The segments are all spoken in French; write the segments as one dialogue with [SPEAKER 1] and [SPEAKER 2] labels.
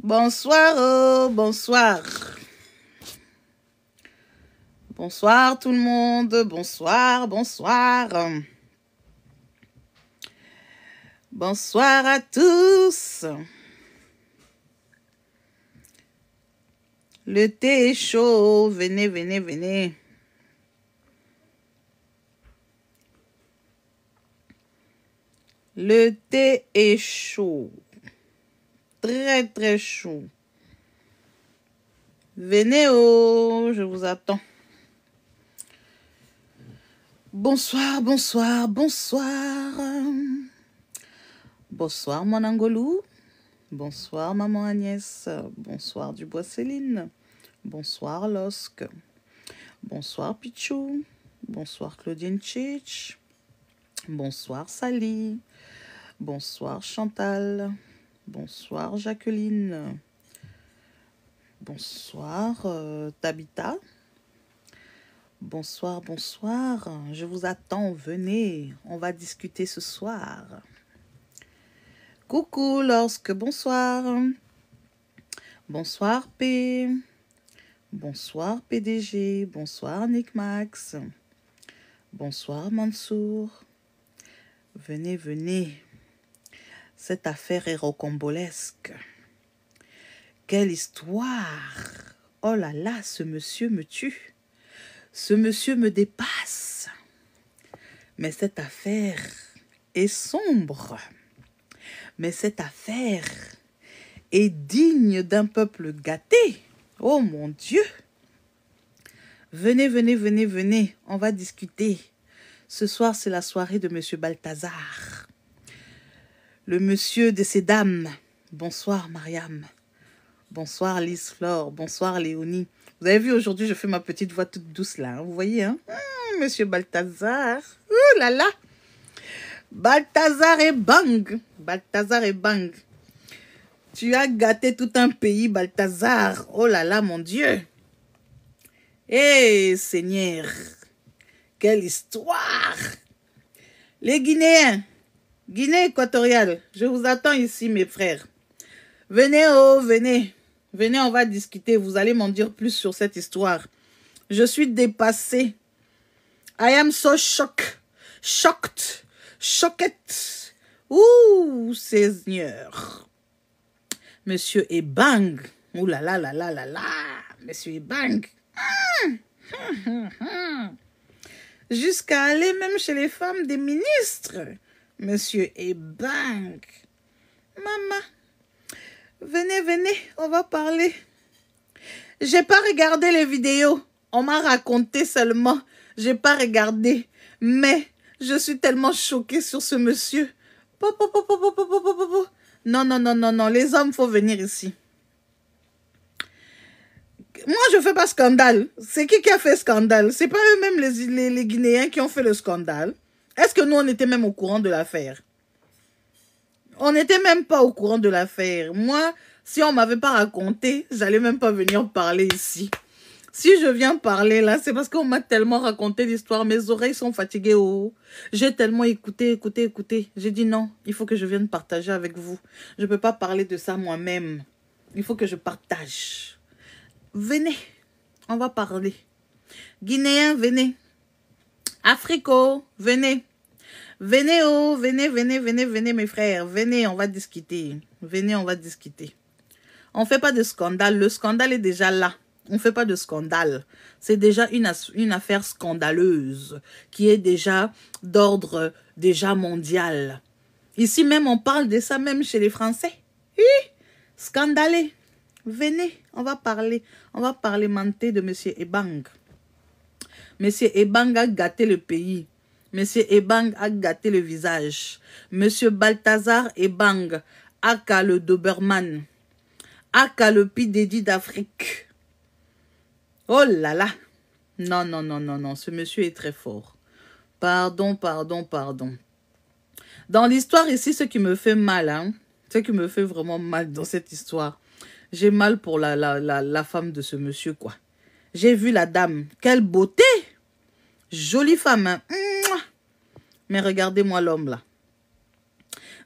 [SPEAKER 1] Bonsoir, bonsoir. Bonsoir tout le monde, bonsoir, bonsoir. Bonsoir à tous. Le thé est chaud, venez, venez, venez. Le thé est chaud. Très, très chaud. Venez, oh, je vous attends. Bonsoir, bonsoir, bonsoir. Bonsoir, mon Angolou. Bonsoir, maman Agnès. Bonsoir, Dubois Céline. Bonsoir, Losque. Bonsoir, Pichou. Bonsoir, Claudine Chich. Bonsoir, Sally. Bonsoir, Chantal. Bonsoir, Jacqueline. Bonsoir, Tabitha. Bonsoir, bonsoir. Je vous attends, venez. On va discuter ce soir. Coucou, Lorsque, bonsoir. Bonsoir, P. Bonsoir, PDG. Bonsoir, Nick Max. Bonsoir, Mansour. Venez, venez. Cette affaire est rocambolesque. Quelle histoire! Oh là là, ce monsieur me tue. Ce monsieur me dépasse. Mais cette affaire est sombre. Mais cette affaire est digne d'un peuple gâté. Oh mon Dieu! Venez, venez, venez, venez. On va discuter. Ce soir, c'est la soirée de monsieur Balthazar. Le monsieur de ces dames. Bonsoir, Mariam. Bonsoir, Lise Flore. Bonsoir, Léonie. Vous avez vu, aujourd'hui, je fais ma petite voix toute douce, là. Hein, vous voyez, hein? Monsieur Balthazar. Ouh là là. Balthazar et bang. Balthazar et bang. Tu as gâté tout un pays, Balthazar. Oh là là, mon Dieu. Eh, Seigneur. Quelle histoire. Les Guinéens. Guinée équatoriale, je vous attends ici, mes frères. Venez, oh, venez. Venez, on va discuter. Vous allez m'en dire plus sur cette histoire. Je suis dépassée. I am so shocked. Shocked. Choquette. Ouh, Seigneur. Monsieur Ebang. Ouh là là là là là là. Monsieur Ebang. Jusqu'à aller même chez les femmes des ministres. Monsieur Ebang. Maman. Venez, venez, on va parler. J'ai pas regardé les vidéos. On m'a raconté seulement. J'ai pas regardé. Mais je suis tellement choquée sur ce monsieur. Non, non, non, non, non. Les hommes, faut venir ici. Moi, je fais pas scandale. C'est qui a fait scandale? C'est pas eux-mêmes les Guinéens qui ont fait le scandale. Est-ce que nous, on était même au courant de l'affaire? On n'était même pas au courant de l'affaire. Moi, si on m'avait pas raconté, j'allais même pas venir parler ici. Si je viens parler là, c'est parce qu'on m'a tellement raconté l'histoire. Mes oreilles sont fatiguées. Oh. J'ai tellement écouté. J'ai dit non, il faut que je vienne partager avec vous. Je peux pas parler de ça moi-même. Il faut que je partage. Venez, on va parler. Guinéens, venez. Africo, venez. Venez, oh, venez, venez, venez, venez, mes frères. Venez, on va discuter. Venez, on va discuter. On ne fait pas de scandale. Le scandale est déjà là. On ne fait pas de scandale. C'est déjà une affaire scandaleuse qui est déjà d'ordre déjà mondial. Ici même, on parle de ça même chez les Français. Oui, scandalé. Venez, on va parler. On va parlementer de M. Ebang. M. Ebang a gâté le pays. Monsieur Ebang a gâté le visage. Monsieur Balthazar Ebang, aka le Doberman, aka le Pidedi d'Afrique. Oh là là. Non, non, non, non, non. Ce monsieur est très fort. Pardon, pardon, pardon. Dans l'histoire ici, ce qui me fait mal, hein, ce qui me fait vraiment mal dans cette histoire, j'ai mal pour la femme de ce monsieur, quoi. J'ai vu la dame. Quelle beauté! Jolie femme, hein. Mais regardez-moi l'homme là.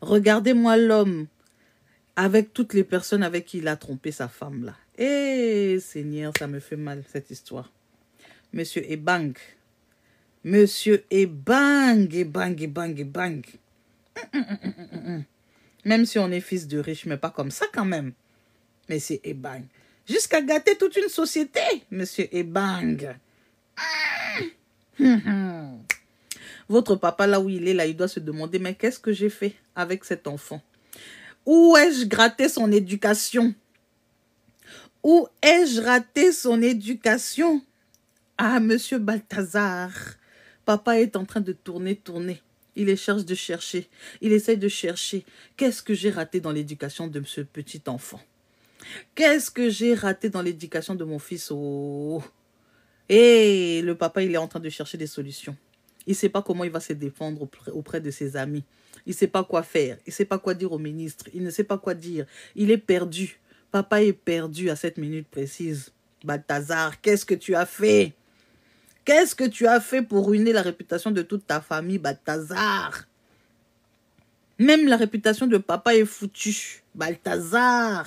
[SPEAKER 1] Regardez-moi l'homme avec toutes les personnes avec qui il a trompé sa femme là. Eh, Seigneur, ça me fait mal, cette histoire. Monsieur Ebang. Monsieur Ebang, Ebang, Ebang, Ebang. Même si on est fils de riche, mais pas comme ça quand même. Monsieur Ebang. Jusqu'à gâter toute une société, Monsieur Ebang. Votre papa, là où il est, là, il doit se demander, mais qu'est-ce que j'ai fait avec cet enfant? Où ai-je gratté son éducation? Où ai-je raté son éducation? Ah, Monsieur Balthazar, papa est en train de tourner. Il cherche de chercher. Il essaie de chercher. Qu'est-ce que j'ai raté dans l'éducation de ce petit enfant? Qu'est-ce que j'ai raté dans l'éducation de mon fils? Oh. Et le papa, il est en train de chercher des solutions. Il ne sait pas comment il va se défendre auprès de ses amis. Il ne sait pas quoi faire. Il ne sait pas quoi dire au ministre. Il ne sait pas quoi dire. Il est perdu. Papa est perdu à cette minute précise. Balthazar, qu'est-ce que tu as fait? Qu'est-ce que tu as fait pour ruiner la réputation de toute ta famille, Balthazar? Même la réputation de papa est foutue. Balthazar.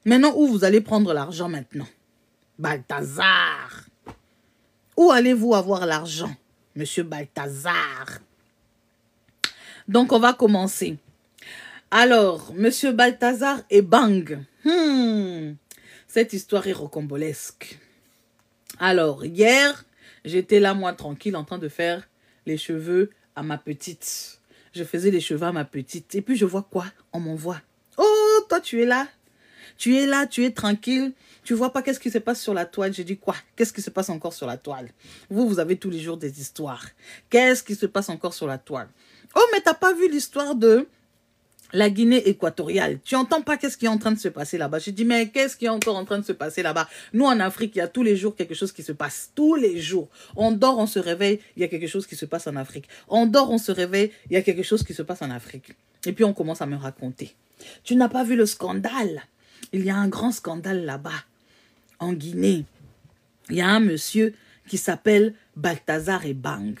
[SPEAKER 1] Maintenant, où vous allez prendre l'argent maintenant? Balthazar. Où allez-vous avoir l'argent, Monsieur Balthazar? Donc, on va commencer. Alors, Monsieur Balthazar et Bang. Cette histoire est rocambolesque. Alors, hier, j'étais là, moi, tranquille, en train de faire les cheveux à ma petite. Je faisais les cheveux à ma petite. Et puis, je vois quoi? On m'envoie. Oh, toi, tu es là? Tu es là, tu es tranquille. Tu vois pas qu'est-ce qui se passe sur la toile? J'ai dit quoi? Qu'est-ce qui se passe encore sur la toile? Vous avez tous les jours des histoires. Qu'est-ce qui se passe encore sur la toile? Oh, mais t'as pas vu l'histoire de la Guinée équatoriale? Tu entends pas qu'est-ce qui est en train de se passer là-bas? J'ai dit, mais qu'est-ce qui est encore en train de se passer là-bas? Nous, en Afrique, il y a tous les jours quelque chose qui se passe. Tous les jours. On dort, on se réveille, il y a quelque chose qui se passe en Afrique. On dort, on se réveille, il y a quelque chose qui se passe en Afrique. Et puis, on commence à me raconter. Tu n'as pas vu le scandale? Il y a un grand scandale là-bas, en Guinée. Il y a un monsieur qui s'appelle Balthazar Ebang.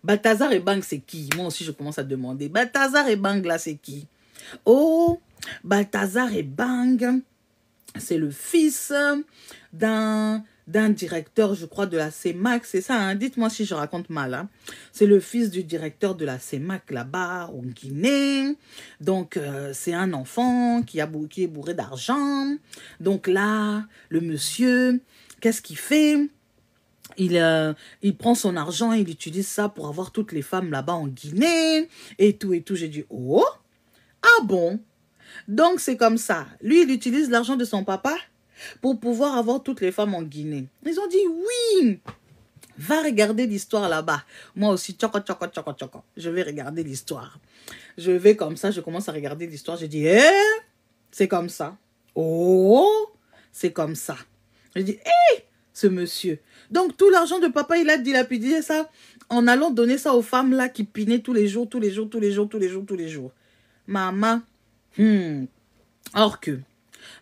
[SPEAKER 1] Balthazar Ebang, c'est qui? Moi aussi, je commence à demander. Balthazar Ebang, là, c'est qui? Oh, Balthazar Ebang, c'est le fils d'un directeur, je crois, de la CEMAC. C'est ça, hein? Dites-moi si je raconte mal. Hein? C'est le fils du directeur de la CEMAC là-bas, en Guinée. Donc, c'est un enfant qui est bourré d'argent. Donc là, le monsieur, qu'est-ce qu'il fait? Il prend son argent, il utilise ça pour avoir toutes les femmes là-bas en Guinée. Et tout. J'ai dit, oh, ah bon? Donc, c'est comme ça. Lui, il utilise l'argent de son papa pour pouvoir avoir toutes les femmes en Guinée. Ils ont dit, oui, va regarder l'histoire là-bas. Moi aussi, tchoko. Je vais regarder l'histoire. Je vais comme ça, je commence à regarder l'histoire. Je dis, c'est comme ça. Oh, c'est comme ça. Je dis, ce monsieur. Donc, tout l'argent de papa, il a dilapidé ça en allant donner ça aux femmes là qui pinaient tous les jours. Maman, or que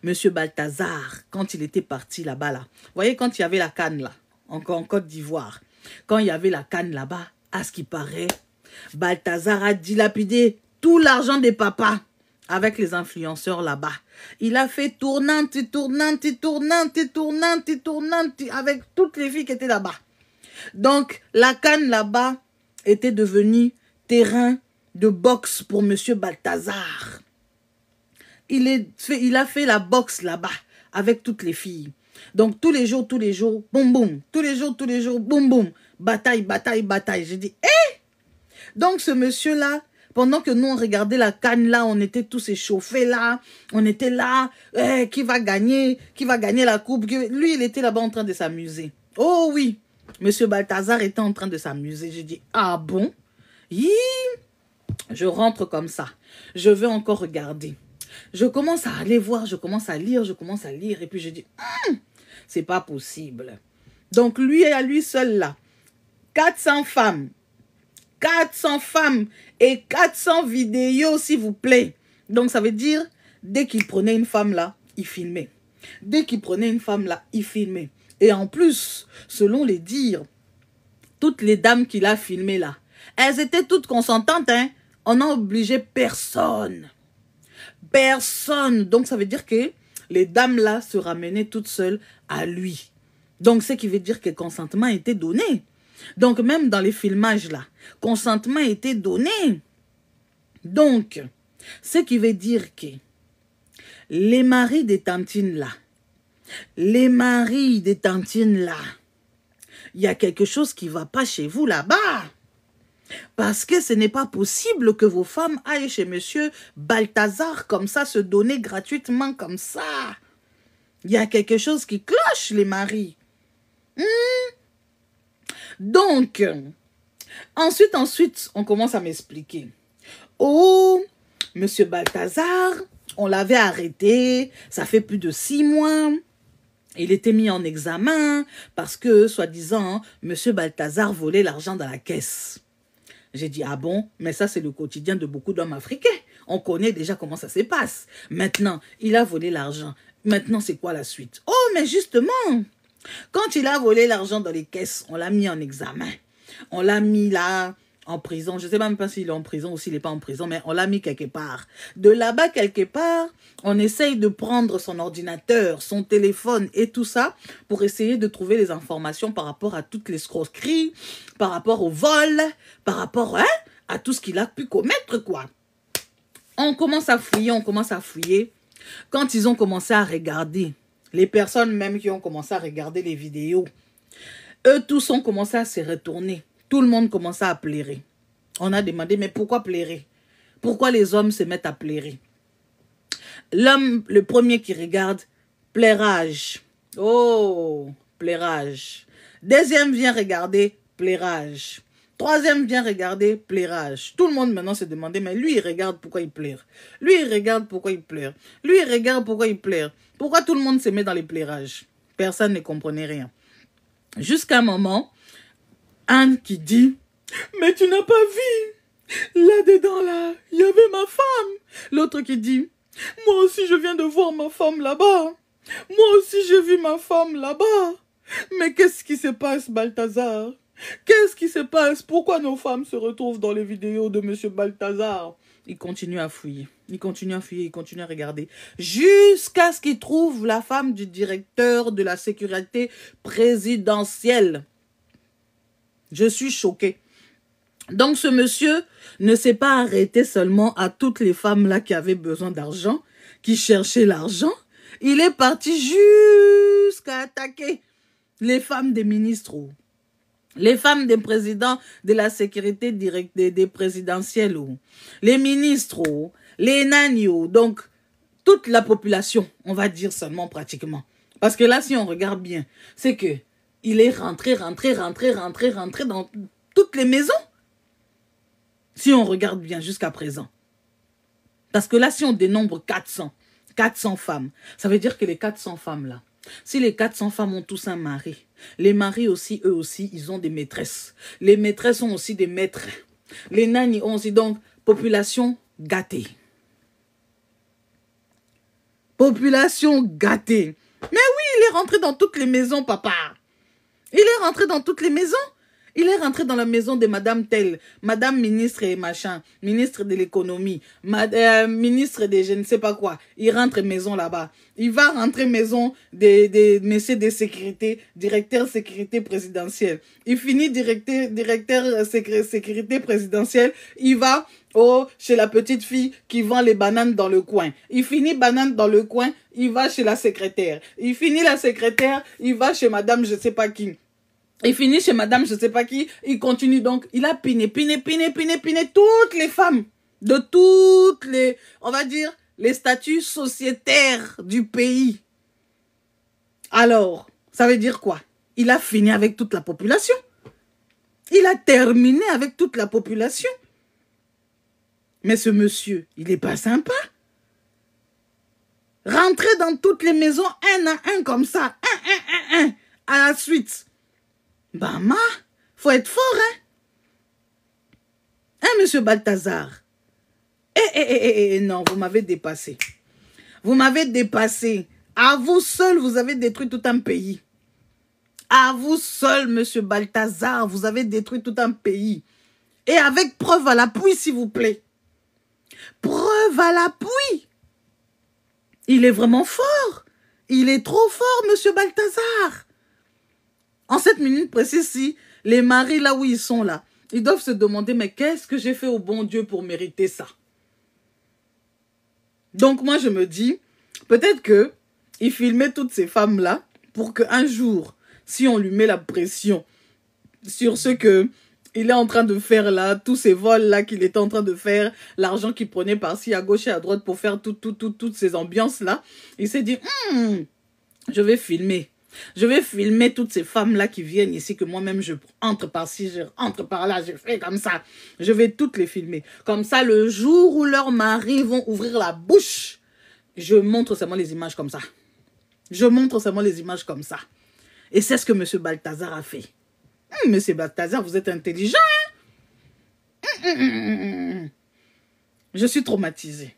[SPEAKER 1] Monsieur Balthazar, quand il était parti là-bas, là, vous voyez, quand il y avait la canne là, en Côte d'Ivoire, quand il y avait la canne là-bas, à ce qui paraît, Balthazar a dilapidé tout l'argent des papas avec les influenceurs là-bas. Il a fait tournante avec toutes les filles qui étaient là-bas. Donc, la canne là-bas était devenue terrain de boxe pour Monsieur Balthazar. Il a fait la boxe là-bas avec toutes les filles. Donc, tous les jours, boum, boum. Tous les jours, boum, boum. Bataille. J'ai dit, Donc, ce monsieur-là, pendant que nous, on regardait la canne là, on était tous échauffés là. On était là, qui va gagner la coupe? Lui, il était là-bas en train de s'amuser. Oh oui, Monsieur Balthazar était en train de s'amuser. J'ai dit, ah bon? Je rentre comme ça. Je vais encore regarder. Je commence à aller voir, je commence à lire. Et puis je dis, c'est pas possible. Donc lui, à lui seul là, 400 femmes et 400 vidéos, s'il vous plaît. Donc ça veut dire, dès qu'il prenait une femme là, il filmait. Et en plus, selon les dires, toutes les dames qu'il a filmées là, elles étaient toutes consentantes, hein. On n'a obligé personne. Personne. Donc, ça veut dire que les dames-là se ramenaient toutes seules à lui. Donc, ce qui veut dire que consentement était donné. Donc, même dans les filmages-là, consentement était donné. Donc, ce qui veut dire que les maris des tantines-là, les maris des tantines-là, il y a quelque chose qui ne va pas chez vous là-bas. Parce que ce n'est pas possible que vos femmes aillent chez monsieur Balthazar comme ça, se donner gratuitement comme ça. Il y a quelque chose qui cloche, les maris. Donc, ensuite, on commence à m'expliquer. Oh, monsieur Balthazar, on l'avait arrêté, ça fait plus de 6 mois. Il était mis en examen parce que, soi-disant, monsieur Balthazar volait l'argent dans la caisse. J'ai dit, ah bon, mais ça c'est le quotidien de beaucoup d'hommes africains. On connaît déjà comment ça se passe. Maintenant, il a volé l'argent. Maintenant, c'est quoi la suite? Oh, mais justement, quand il a volé l'argent dans les caisses, on l'a mis en examen. On l'a mis là, en prison. Je ne sais même pas s'il est en prison ou s'il n'est pas en prison, mais on l'a mis quelque part. De là-bas, quelque part, on essaye de prendre son ordinateur, son téléphone et tout ça pour essayer de trouver les informations par rapport à toutes les escroqueries, par rapport au vol, par rapport à tout ce qu'il a pu commettre, quoi. On commence à fouiller. Quand ils ont commencé à regarder, les personnes même qui ont commencé à regarder les vidéos, eux tous ont commencé à se retourner. Tout le monde commençait à pleurer. On a demandé, mais pourquoi pleurer? Pourquoi les hommes se mettent à pleurer? L'homme, le premier qui regarde, pleurage. Oh, pleurage. Deuxième vient regarder, pleurage. Troisième vient regarder, pleurage. Tout le monde maintenant se demandait, mais lui, il regarde pourquoi il pleure. Lui, il regarde pourquoi il pleure. Lui, il regarde pourquoi il pleure. Pourquoi tout le monde se met dans les pleurages? Personne ne comprenait rien. Jusqu'à un moment, Anne qui dit, mais tu n'as pas vu, là-dedans, là, il y avait ma femme. L'autre qui dit, moi aussi je viens de voir ma femme là-bas. Moi aussi j'ai vu ma femme là-bas. Mais qu'est-ce qui se passe, Balthazar? Qu'est-ce qui se passe? Pourquoi nos femmes se retrouvent dans les vidéos de monsieur Balthazar? Il continue à fouiller. Il continue à fouiller, il continue à regarder. Jusqu'à ce qu'il trouve la femme du directeur de la sécurité présidentielle. Je suis choquée. Donc, ce monsieur ne s'est pas arrêté seulement à toutes les femmes là qui avaient besoin d'argent, qui cherchaient l'argent. Il est parti jusqu'à attaquer les femmes des ministres, les femmes des présidents de la sécurité directe des présidentielles, les ministres, les nannies, donc toute la population, on va dire seulement pratiquement. Parce que là, si on regarde bien, c'est que il est rentré dans toutes les maisons. Si on regarde bien jusqu'à présent. Parce que là, si on dénombre 400 femmes, ça veut dire que les 400 femmes là, si les 400 femmes ont tous un mari, les maris aussi, eux aussi, ils ont des maîtresses. Les maîtresses ont aussi des maîtres. Les nannies ont aussi, donc, population gâtée. Population gâtée. Mais oui, il est rentré dans toutes les maisons, papa. Il est rentré dans toutes les maisons. Il est rentré dans la maison de Madame telle, Madame ministre et machin, ministre de l'économie, ministre de je ne sais pas quoi. Il rentre maison là-bas. Il va rentrer maison des messieurs de sécurité, directeur sécurité présidentielle. Il finit directeur sécurité présidentielle. Il va chez la petite fille qui vend les bananes dans le coin. Il finit banane dans le coin, il va chez la secrétaire. Il finit la secrétaire, il va chez Madame je sais pas qui. Il finit chez madame, je ne sais pas qui, il continue donc, il a piné toutes les femmes de toutes les, on va dire, les statuts sociétaires du pays. Alors, ça veut dire quoi? Il a fini avec toute la population. Il a terminé avec toute la population. Mais ce monsieur, il n'est pas sympa. Rentrer dans toutes les maisons, un à un comme ça, à la suite. Bama, faut être fort, hein? Hein, monsieur Balthazar? Non, vous m'avez dépassé. Vous m'avez dépassé. À vous seul, vous avez détruit tout un pays. À vous seul, monsieur Balthazar, vous avez détruit tout un pays. Et avec preuve à l'appui, s'il vous plaît. Preuve à l'appui. Il est vraiment fort. Il est trop fort, monsieur Balthazar. En cette minute précise, si les maris, là où ils sont, là, ils doivent se demander, mais qu'est-ce que j'ai fait au bon Dieu pour mériter ça? Donc, moi, je me dis, peut-être que il filmait toutes ces femmes-là pour qu'un jour, si on lui met la pression sur ce que il est en train de faire là, tous ces vols-là qu'il était en train de faire, l'argent qu'il prenait par-ci à gauche et à droite pour faire toutes ces ambiances-là, il s'est dit, je vais filmer. Je vais filmer toutes ces femmes-là qui viennent ici, que moi-même je entre par-ci, je entre par-là, je fais comme ça. Je vais toutes les filmer. Comme ça, le jour où leurs maris vont ouvrir la bouche, je montre seulement les images comme ça. Je montre seulement les images comme ça. Et c'est ce que M. Balthazar a fait. Monsieur Balthazar, vous êtes intelligent, hein? Je suis traumatisée.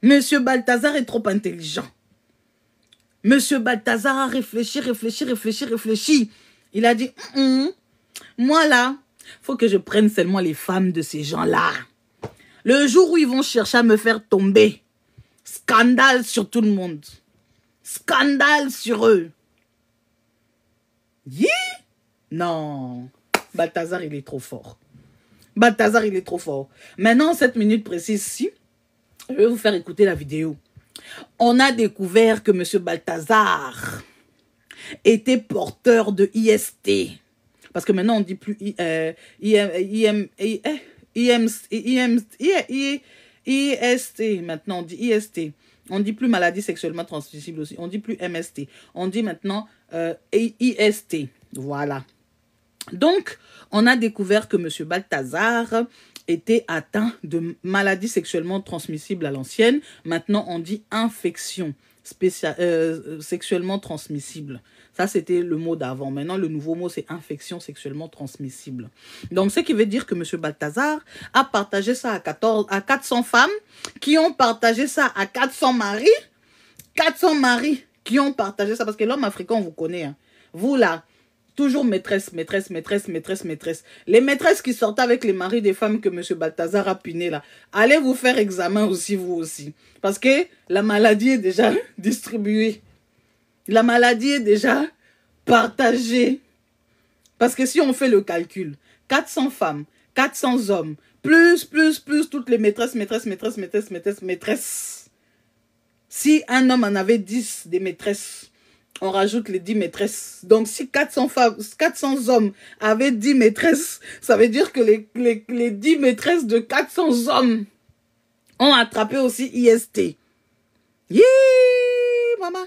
[SPEAKER 1] Monsieur Balthazar est trop intelligent. Monsieur Balthazar a réfléchi. Il a dit, moi là, faut que je prenne seulement les femmes de ces gens-là. Le jour où ils vont chercher à me faire tomber, scandale sur tout le monde. Scandale sur eux. Yeah? Non, Balthazar, il est trop fort. Balthazar, il est trop fort. Maintenant, cette minute précise-ci, je vais vous faire écouter la vidéo. On a découvert que M. Balthazar était porteur de IST. Parce que maintenant, on ne dit plus IST. Maintenant, on dit IST. On ne dit plus maladie sexuellement transmissible aussi. On ne dit plus MST. On dit maintenant IST. Voilà. Donc, on a découvert que M. Balthazar était atteint de maladies sexuellement transmissibles à l'ancienne. Maintenant, on dit infection sexuellement transmissible. Ça, c'était le mot d'avant. Maintenant, le nouveau mot, c'est infection sexuellement transmissible. Donc, ce qui veut dire que M. Balthazar a partagé ça à 400 femmes qui ont partagé ça à 400 maris. 400 maris qui ont partagé ça. Parce que l'homme africain, on vous connaît. Hein. Vous, là, toujours maîtresse. Les maîtresses qui sortent avec les maris des femmes que M. Balthazar a punées là, allez vous faire examen aussi, vous aussi. Parce que la maladie est déjà distribuée. La maladie est déjà partagée. Parce que si on fait le calcul, 400 femmes, 400 hommes, plus toutes les maîtresses. Si un homme en avait 10 des maîtresses, on rajoute les 10 maîtresses. Donc, si 400 hommes avaient 10 maîtresses, ça veut dire que les 10 maîtresses de 400 hommes ont attrapé aussi IST. Yee, maman.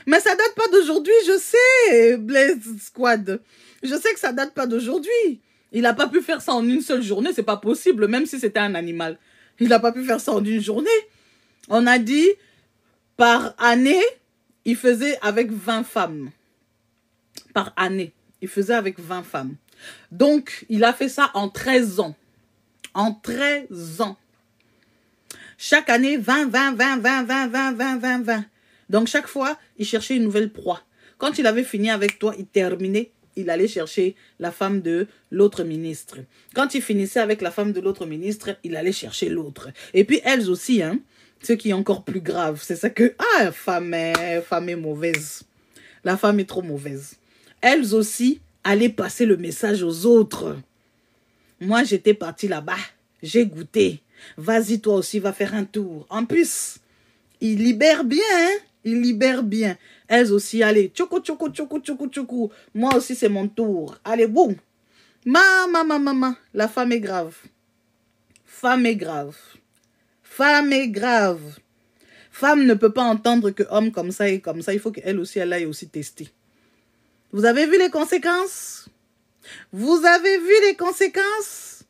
[SPEAKER 1] Mais ça date pas d'aujourd'hui, je sais, Blaze Squad. Je sais que ça date pas d'aujourd'hui. Il n'a pas pu faire ça en une seule journée, c'est pas possible, même si c'était un animal. Il n'a pas pu faire ça en une journée. On a dit, par année, il faisait avec 20 femmes. Par année, il faisait avec 20 femmes. Donc, il a fait ça en 13 ans. En 13 ans. Chaque année, 20. Donc, chaque fois, il cherchait une nouvelle proie. Quand il avait fini avec toi, il terminait. Il allait chercher la femme de l'autre ministre. Quand il finissait avec la femme de l'autre ministre, il allait chercher l'autre. Et puis, elles aussi, hein. Ce qui est encore plus grave, c'est ça que... Ah, femme est mauvaise. La femme est trop mauvaise. Elles aussi allaient passer le message aux autres. Moi, j'étais partie là-bas. J'ai goûté. Vas-y, toi aussi, va faire un tour. En plus, il libère bien, hein? Il libère bien. Elles aussi, allez. Tchoukou. Moi aussi, c'est mon tour. Allez, boum. Maman. La femme est grave. Femme est grave. Femme est grave. Femme ne peut pas entendre que homme comme ça et comme ça. Il faut qu'elle aussi, elle aille aussi tester. Vous avez vu les conséquences? Vous avez vu les conséquences?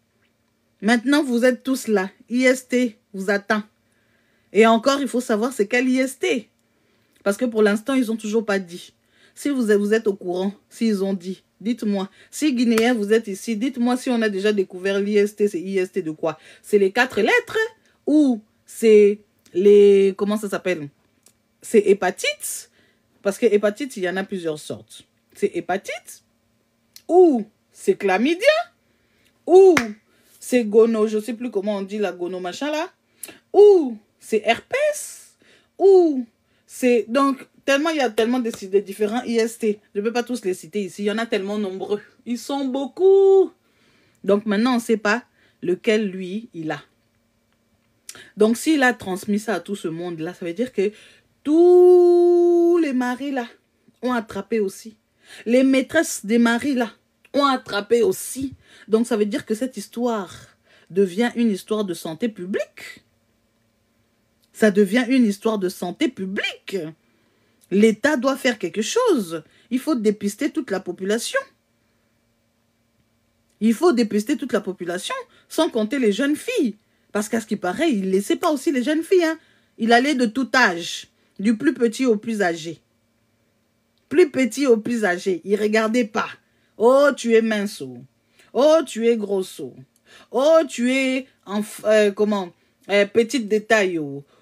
[SPEAKER 1] Maintenant, vous êtes tous là. IST vous attend. Et encore, il faut savoir c'est quel IST. Parce que pour l'instant, ils n'ont toujours pas dit. Si vous êtes au courant, s'ils ont dit, dites-moi. Si Guinéen, vous êtes ici, dites-moi si on a déjà découvert l'IST. C'est IST de quoi? C'est les 4 lettres? Ou c'est les... Comment ça s'appelle? C'est hépatite? Parce que hépatite, il y en a plusieurs sortes. C'est hépatite? Ou c'est chlamydia? Ou c'est gono, je ne sais plus comment on dit la gono machin là? Ou c'est herpès? où c'est... Donc, tellement il y a tellement de différents IST. Je ne peux pas tous les citer ici. Il y en a tellement nombreux. Ils sont beaucoup. Donc, maintenant, on ne sait pas lequel, lui, il a. Donc, s'il a transmis ça à tout ce monde-là, ça veut dire que tous les maris, là, ont attrapé aussi. Les maîtresses des maris, là, ont attrapé aussi. Donc, ça veut dire que cette histoire devient une histoire de santé publique. Ça devient une histoire de santé publique. L'État doit faire quelque chose. Il faut dépister toute la population. Il faut dépister toute la population, sans compter les jeunes filles. Parce qu'à ce qui paraît, il ne laissait pas aussi les jeunes filles. Hein. Il allait de tout âge, du plus petit au plus âgé. Plus petit au plus âgé. Il ne regardait pas. Oh, tu es mince. Oh, tu es grosso. Oh, tu es petite détail.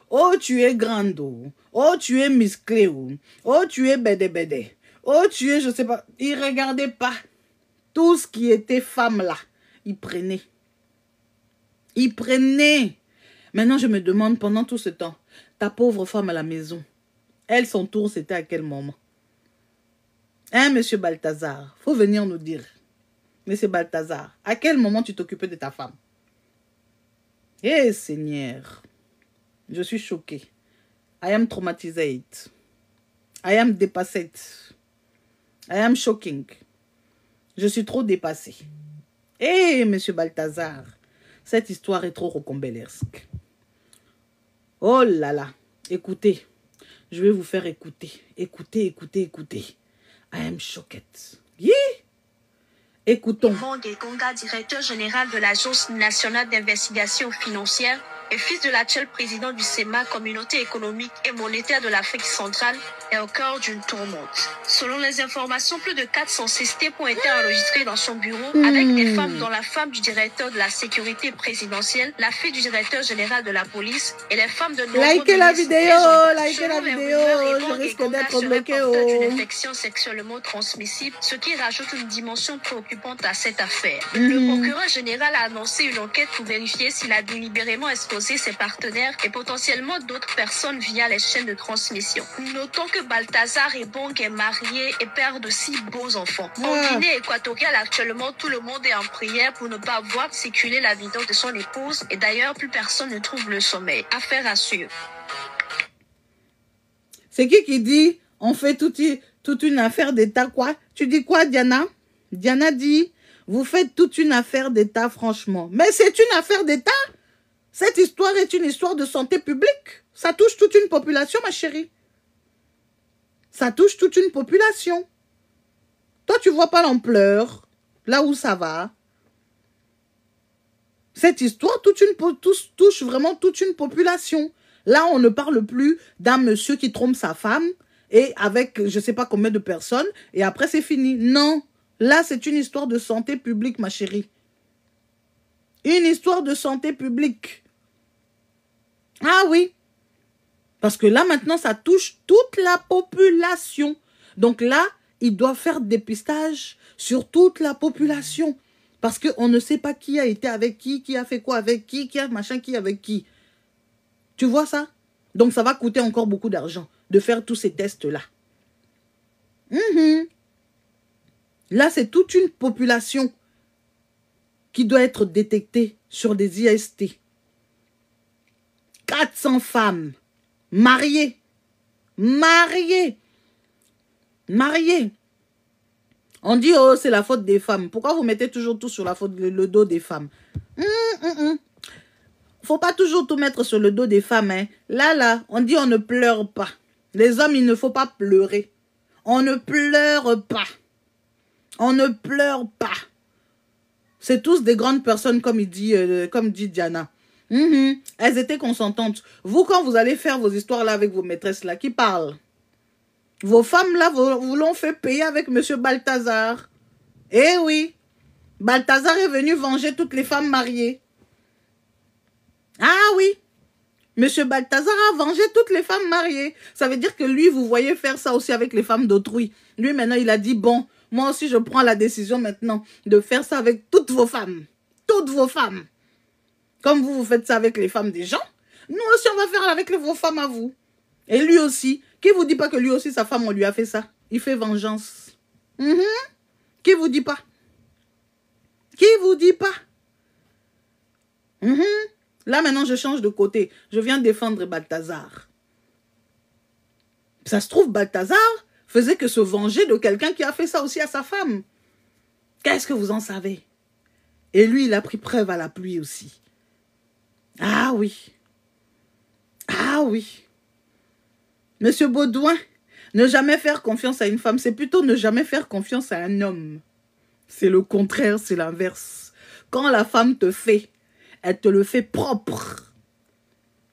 [SPEAKER 1] Oh, tu es grande. Oh, tu es musclé. Oh, tu es bédé. Oh, tu es, je sais pas. Il ne regardait pas. Tout ce qui était femme là, il prenait. Il prenait. Maintenant, je me demande, pendant tout ce temps, ta pauvre femme à la maison, elle, son tour, c'était à quel moment? Hein, monsieur Balthazar? Faut venir nous dire. Monsieur Balthazar, à quel moment tu t'occupais de ta femme? Eh, Seigneur, je suis choquée. I am traumatized. I am dépassée. I am shocking. Je suis trop dépassée. Eh, monsieur Balthazar, cette histoire est trop rocambolesque. Oh là là. Écoutez, je vais vous faire écouter. Écoutez. I am shocked. Yeah. Écoutons.
[SPEAKER 2] Bongue Konga, directeur général de l'Agence nationale d'investigation financière et fils de l'actuel président du SEMA, Communauté économique et monétaire de l'Afrique centrale, est au cœur d'une tourmente. Selon les informations, plus de 406 TEP ont été enregistrés dans son bureau avec des femmes dont la femme du directeur de la sécurité présidentielle, la fille du directeur général de la police et les femmes de nombreux
[SPEAKER 1] likez la vidéo,
[SPEAKER 2] je
[SPEAKER 1] risque d'être bloqué.
[SPEAKER 2] D'une infection sexuellement transmissible, ce qui rajoute une dimension préoccupante à cette affaire. Le procureur général a annoncé une enquête pour vérifier s'il a délibérément exposé ses partenaires et potentiellement d'autres personnes via les chaînes de transmission. Notons que Balthazar Ebong est marié et père de 6 beaux enfants. En Guinée équatoriale, actuellement, tout le monde est en prière pour ne pas voir circuler la vidéo de son épouse et d'ailleurs, plus personne ne trouve le sommeil. Affaire à suivre.
[SPEAKER 1] C'est qui dit on fait toute une affaire d'État quoi? Tu dis quoi, Diana? Diana dit vous faites toute une affaire d'État, franchement. Mais c'est une affaire d'État. Cette histoire est une histoire de santé publique. Ça touche toute une population, ma chérie. Ça touche toute une population. Toi, tu vois pas l'ampleur, là où ça va. Cette histoire touche vraiment toute une population. Là, on ne parle plus d'un monsieur qui trompe sa femme et avec je ne sais pas combien de personnes et après c'est fini. Non, là, c'est une histoire de santé publique, ma chérie. Une histoire de santé publique. Ah oui. Parce que là, maintenant, ça touche toute la population. Donc là, il doit faire dépistage sur toute la population. Parce qu'on ne sait pas qui a été avec qui a fait quoi avec qui a machin, qui avec qui. Tu vois ça? Donc ça va coûter encore beaucoup d'argent de faire tous ces tests-là. Là, c'est toute une population qui doit être détectée sur des IST. 400 femmes. Mariés. On dit, oh, c'est la faute des femmes. Pourquoi vous mettez toujours tout sur le dos des femmes? Faut pas toujours tout mettre sur le dos des femmes. Hein. Là, on dit on ne pleure pas. Les hommes, il ne faut pas pleurer. On ne pleure pas. On ne pleure pas. C'est tous des grandes personnes, comme dit Diana. Elles étaient consentantes. Vous, quand vous allez faire vos histoires là avec vos maîtresses là, qui parlent? Vos femmes là, vous l'ont fait payer avec monsieur Balthazar. Eh oui. Balthazar est venu venger toutes les femmes mariées. Ah oui. Monsieur Balthazar a vengé toutes les femmes mariées. Ça veut dire que lui, vous voyez faire ça aussi avec les femmes d'autrui. Lui, maintenant, il a dit, bon, moi aussi, je prends la décision maintenant de faire ça avec toutes vos femmes. Toutes vos femmes. Comme vous faites ça avec les femmes des gens, nous aussi, on va faire avec vos femmes à vous. Et lui aussi. Qui vous dit pas que lui aussi, sa femme, on lui a fait ça? Il fait vengeance. Qui vous dit pas? Qui vous dit pas? Là, maintenant, je change de côté. Je viens défendre Balthazar. Ça se trouve, Balthazar faisait que se venger de quelqu'un qui a fait ça aussi à sa femme. Qu'est-ce que vous en savez? Et lui, il a pris preuve à la pluie aussi. Ah oui. Ah oui. Monsieur Baudouin, ne jamais faire confiance à une femme, c'est plutôt ne jamais faire confiance à un homme. C'est le contraire, c'est l'inverse. Quand la femme te fait, elle te le fait propre.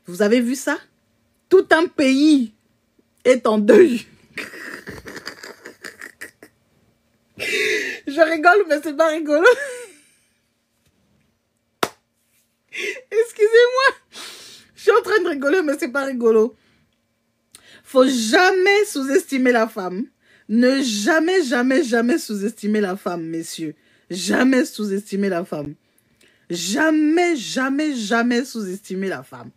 [SPEAKER 1] Vous avez vu ça? Tout un pays est en deuil. Je rigole, mais c'est pas rigolo. Excusez-moi. Je suis en train de rigoler, mais c'est pas rigolo. Faut jamais sous-estimer la femme. Ne jamais, jamais, jamais sous-estimer la femme, messieurs. Jamais sous-estimer la femme. Jamais, jamais, jamais sous-estimer la femme.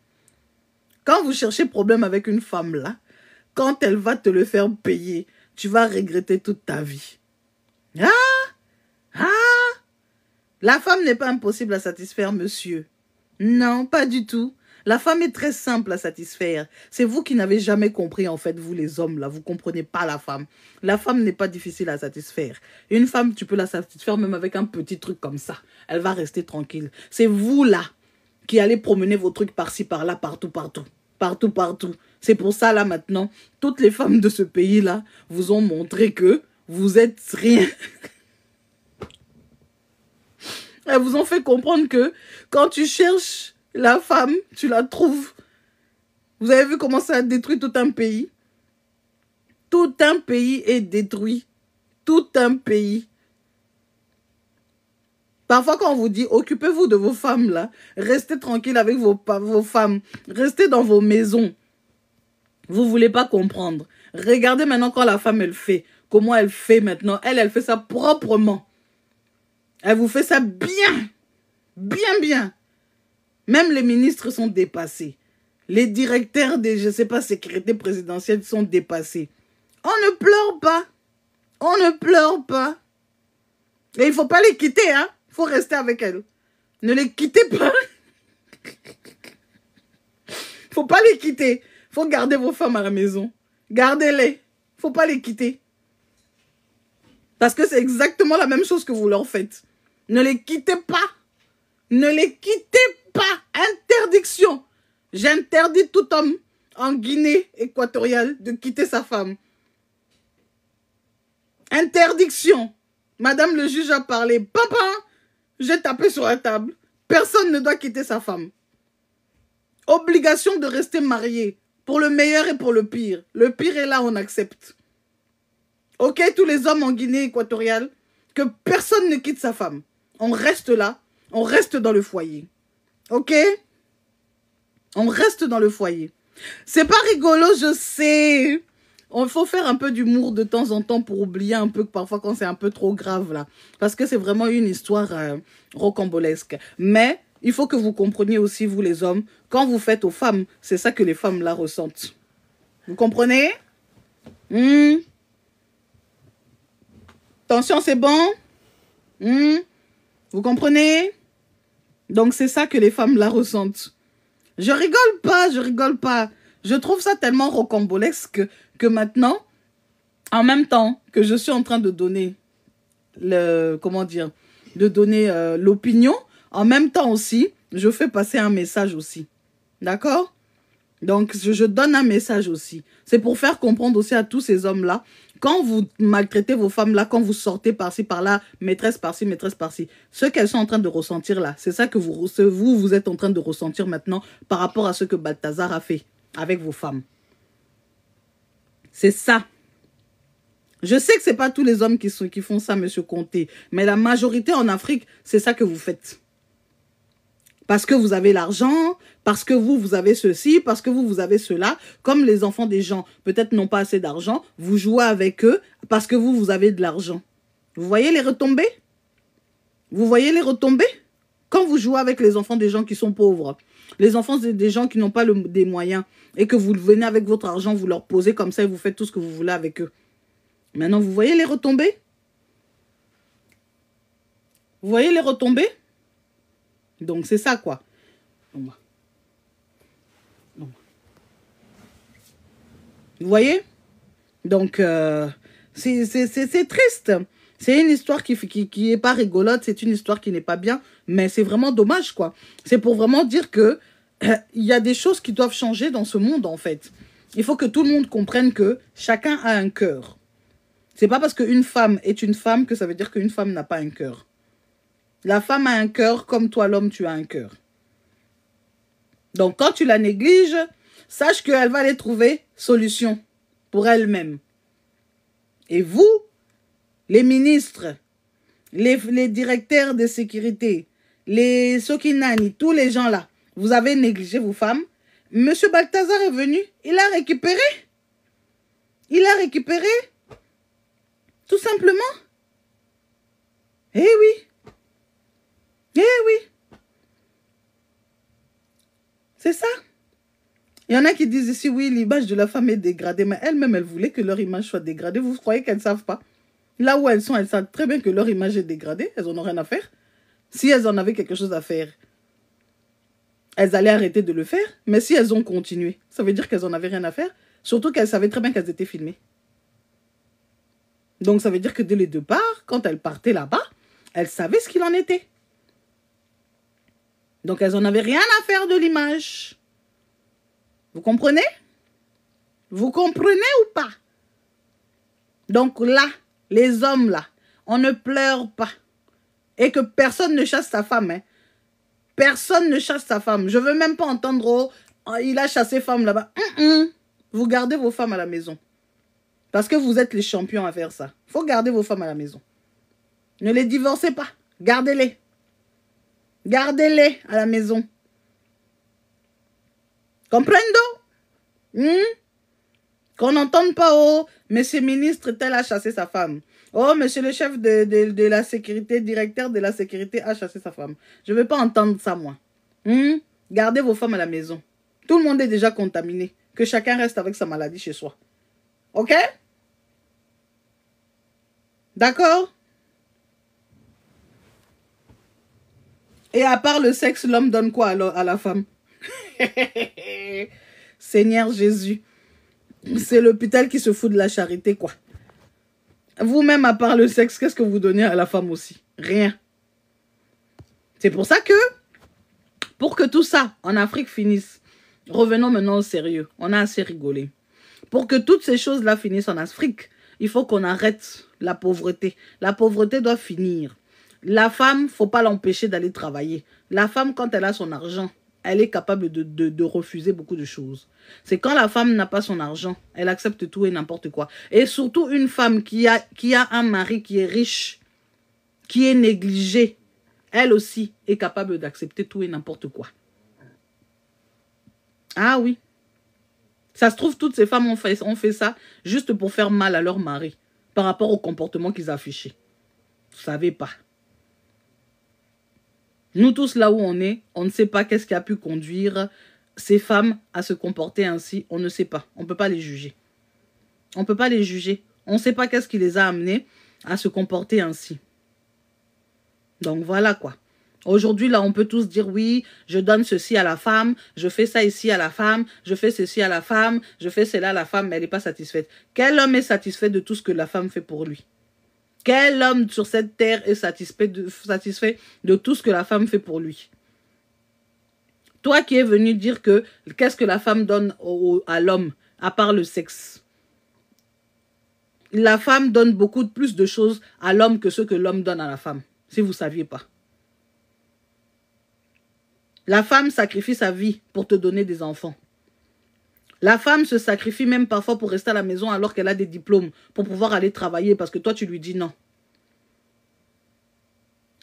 [SPEAKER 1] Quand vous cherchez problème avec une femme là, quand elle va te le faire payer, tu vas regretter toute ta vie. La femme n'est pas impossible à satisfaire, monsieur. Non, pas du tout. La femme est très simple à satisfaire. C'est vous qui n'avez jamais compris, en fait, vous les hommes, là. Vous ne comprenez pas la femme. La femme n'est pas difficile à satisfaire. Une femme, tu peux la satisfaire même avec un petit truc comme ça. Elle va rester tranquille. C'est vous, là, qui allez promener vos trucs par-ci, par-là, partout, partout. Partout, partout. C'est pour ça, là, maintenant, toutes les femmes de ce pays-là vous ont montré que vous êtes rien. Elles vous ont fait comprendre que quand tu cherches la femme, tu la trouves. Vous avez vu comment ça a détruit tout un pays? Tout un pays est détruit. Tout un pays. Parfois, quand on vous dit, occupez-vous de vos femmes, là. Restez tranquille avec vos femmes. Restez dans vos maisons. Vous ne voulez pas comprendre. Regardez maintenant quand la femme, elle fait. Comment elle fait maintenant. Elle fait ça proprement. Elle vous fait ça bien. Bien, bien. Même les ministres sont dépassés. Les directeurs des, je ne sais pas, sécurité présidentielle sont dépassés. On ne pleure pas. On ne pleure pas. Et il ne faut pas les quitter, hein. Il faut rester avec elles. Ne les quittez pas. Il ne faut pas les quitter. Il faut garder vos femmes à la maison. Gardez-les. Il ne faut pas les quitter. Parce que c'est exactement la même chose que vous leur faites. Ne les quittez pas. Ne les quittez pas. Interdiction. J'interdis tout homme en Guinée équatoriale de quitter sa femme. Interdiction. Madame le juge a parlé. Papa, j'ai tapé sur la table. Personne ne doit quitter sa femme. Obligation de rester marié. Pour le meilleur et pour le pire. Le pire est là, on accepte. Ok, tous les hommes en Guinée équatoriale, que personne ne quitte sa femme. On reste là. On reste dans le foyer. Ok? On reste dans le foyer. C'est pas rigolo, je sais. Il faut faire un peu d'humour de temps en temps pour oublier un peu que parfois quand c'est un peu trop grave là. Parce que c'est vraiment une histoire rocambolesque. Mais il faut que vous compreniez aussi, vous les hommes, quand vous faites aux femmes, c'est ça que les femmes là ressentent. Vous comprenez? Attention, c'est bon? Vous comprenez? Donc c'est ça que les femmes là ressentent. Je rigole pas, je rigole pas. Je trouve ça tellement rocambolesque que maintenant, en même temps que je suis en train de donner l'opinion, en même temps aussi, je fais passer un message aussi. D'accord? Donc, je donne un message aussi. C'est pour faire comprendre aussi à tous ces hommes-là, quand vous maltraitez vos femmes-là, quand vous sortez par-ci, par-là, maîtresse par-ci, ce qu'elles sont en train de ressentir là, c'est ça que vous êtes en train de ressentir maintenant par rapport à ce que Balthazar a fait avec vos femmes. C'est ça. Je sais que ce n'est pas tous les hommes qui font ça, monsieur Conté, mais la majorité en Afrique, c'est ça que vous faites. Parce que vous avez l'argent, parce que vous avez ceci, parce que vous avez cela. Comme les enfants des gens, peut-être n'ont pas assez d'argent, vous jouez avec eux parce que vous avez de l'argent. Vous voyez les retombées? Vous voyez les retombées? Quand vous jouez avec les enfants des gens qui sont pauvres, Les enfants, c'est des gens qui n'ont pas des moyens et que vous venez avec votre argent, vous leur posez comme ça et vous faites tout ce que vous voulez avec eux. Maintenant, vous voyez les retombées? Vous voyez les retombées? Donc, c'est ça, quoi. Vous voyez? Donc, c'est triste. C'est une histoire qui est pas rigolote, c'est une histoire qui n'est pas bien, mais c'est vraiment dommage, quoi. C'est pour vraiment dire que il y a des choses qui doivent changer dans ce monde, en fait. Il faut que tout le monde comprenne que chacun a un cœur. C'est pas parce qu'une femme est une femme que ça veut dire qu'une femme n'a pas un cœur. La femme a un cœur comme toi, l'homme, tu as un cœur. Donc, quand tu la négliges, sache qu'elle va aller trouver solution pour elle-même. Et vous, les ministres, les directeurs de sécurité, les Sokinani, tous les gens là, vous avez négligé vos femmes. Monsieur Balthazar est venu, il a récupéré. Il a récupéré. Tout simplement. Eh oui. Eh oui. C'est ça. Il y en a qui disent ici, oui, l'image de la femme est dégradée, mais elles-mêmes, elles voulaient que leur image soit dégradée. Vous croyez qu'elles ne savent pas? Là où elles sont, elles savent très bien que leur image est dégradée. Elles n'en ont rien à faire. Si elles en avaient quelque chose à faire, elles allaient arrêter de le faire. Mais si elles ont continué, ça veut dire qu'elles n'en avaient rien à faire. Surtout qu'elles savaient très bien qu'elles étaient filmées. Donc ça veut dire que dès le départ, quand elles partaient là-bas, elles savaient ce qu'il en était. Donc elles n'en avaient rien à faire de l'image. Vous comprenez? Vous comprenez ou pas? Donc là, les hommes là, on ne pleure pas. Et que personne ne chasse sa femme. Hein. Personne ne chasse sa femme. Je ne veux même pas entendre, oh, il a chassé femme là-bas. Vous gardez vos femmes à la maison. Parce que vous êtes les champions à faire ça. Il faut garder vos femmes à la maison. Ne les divorcez pas. Gardez-les. Gardez-les à la maison. Comprendo? Qu'on n'entende pas, oh, monsieur ministre tel a chassé sa femme. Oh, monsieur le chef de la sécurité, directeur de la sécurité a chassé sa femme. Je ne veux pas entendre ça, moi. Gardez vos femmes à la maison. Tout le monde est déjà contaminé. Que chacun reste avec sa maladie chez soi. OK? D'accord? Et à part le sexe, l'homme donne quoi à la femme? Seigneur Jésus. C'est l'hôpital qui se fout de la charité, quoi. Vous-même, à part le sexe, qu'est-ce que vous donnez à la femme aussi? Rien. C'est pour ça que, pour que tout ça, en Afrique, finisse, revenons maintenant au sérieux. On a assez rigolé. Pour que toutes ces choses-là finissent en Afrique, il faut qu'on arrête la pauvreté. La pauvreté doit finir. La femme, il ne faut pas l'empêcher d'aller travailler. La femme, quand elle a son argent, elle est capable de refuser beaucoup de choses. C'est quand la femme n'a pas son argent, elle accepte tout et n'importe quoi. Et surtout une femme qui a un mari qui est riche, qui est négligé, elle aussi est capable d'accepter tout et n'importe quoi. Ah oui. Ça se trouve, toutes ces femmes ont fait ça juste pour faire mal à leur mari par rapport au comportement qu'ils affichaient. Vous ne savez pas. Nous tous là où on est, on ne sait pas qu'est-ce qui a pu conduire ces femmes à se comporter ainsi. On ne sait pas. On ne peut pas les juger. On ne peut pas les juger. On ne sait pas qu'est-ce qui les a amenées à se comporter ainsi. Donc voilà quoi. Aujourd'hui là, on peut tous dire oui, je donne ceci à la femme, je fais ça ici à la femme, je fais ceci à la femme, je fais cela à la femme, mais elle n'est pas satisfaite. Quel homme est satisfait de tout ce que la femme fait pour lui? Quel homme sur cette terre est satisfait de tout ce que la femme fait pour lui? Toi qui es venu dire que qu'est-ce que la femme donne à l'homme, à part le sexe? La femme donne beaucoup plus de choses à l'homme que ce que l'homme donne à la femme, si vous ne saviez pas. La femme sacrifie sa vie pour te donner des enfants. La femme se sacrifie même parfois pour rester à la maison alors qu'elle a des diplômes, pour pouvoir aller travailler parce que toi tu lui dis non.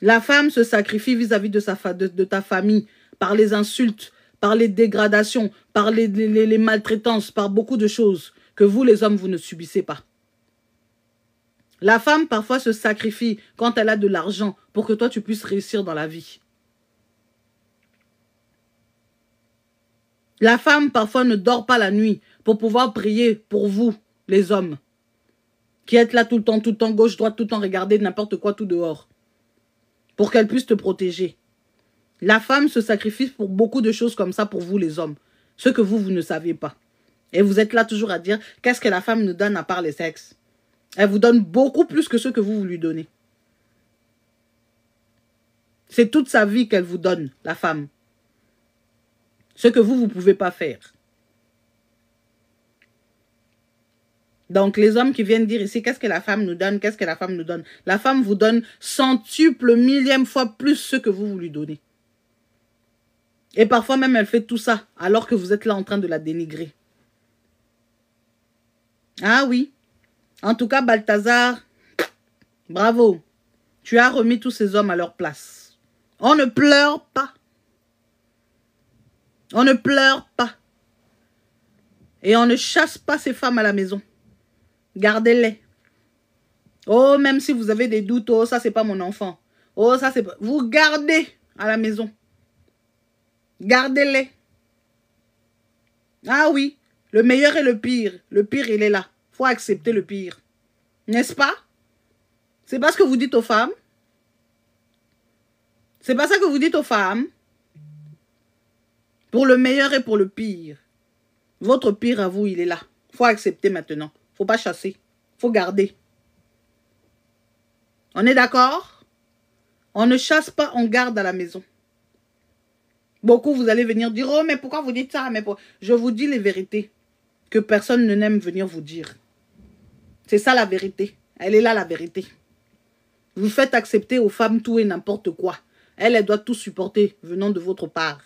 [SPEAKER 1] La femme se sacrifie vis-à-vis de ta famille par les insultes, par les dégradations, par les maltraitances, par beaucoup de choses que vous les hommes vous ne subissez pas. La femme parfois se sacrifie quand elle a de l'argent pour que toi tu puisses réussir dans la vie. La femme, parfois, ne dort pas la nuit pour pouvoir prier pour vous, les hommes, qui êtes là tout le temps, gauche, droite, tout le temps, regarder n'importe quoi tout dehors, pour qu'elle puisse te protéger. La femme se sacrifie pour beaucoup de choses comme ça pour vous, les hommes, ce que vous ne savez pas. Et vous êtes là toujours à dire, qu'est-ce que la femme nous donne à part le sexe? Elle vous donne beaucoup plus que ce que vous lui donnez. C'est toute sa vie qu'elle vous donne, la femme. Ce que vous ne pouvez pas faire. Donc, les hommes qui viennent dire ici, qu'est-ce que la femme nous donne? Qu'est-ce que la femme nous donne? La femme vous donne centuple, millième fois plus ce que vous lui donnez. Et parfois même, elle fait tout ça, alors que vous êtes là en train de la dénigrer. Ah oui. En tout cas, Balthazar, bravo. Tu as remis tous ces hommes à leur place. On ne pleure pas. On ne pleure pas. Et on ne chasse pas ces femmes à la maison. Gardez-les. Oh, même si vous avez des doutes, oh, ça, c'est pas mon enfant. Oh, ça, c'est pas... Vous gardez à la maison. Gardez-les. Ah oui, le meilleur et le pire. Le pire, il est là. Il faut accepter le pire. N'est-ce pas? C'est pas ce que vous dites aux femmes. C'est pas ça que vous dites aux femmes. Pour le meilleur et pour le pire. Votre pire à vous, il est là. Il faut accepter maintenant. Il ne faut pas chasser. Il faut garder. On est d'accord? On ne chasse pas, on garde à la maison. Beaucoup, vous allez venir dire, oh, mais pourquoi vous dites ça? Mais je vous dis les vérités que personne ne n'aime venir vous dire. C'est ça la vérité. Elle est là, la vérité. Vous faites accepter aux femmes tout et n'importe quoi. Elle doit tout supporter venant de votre part.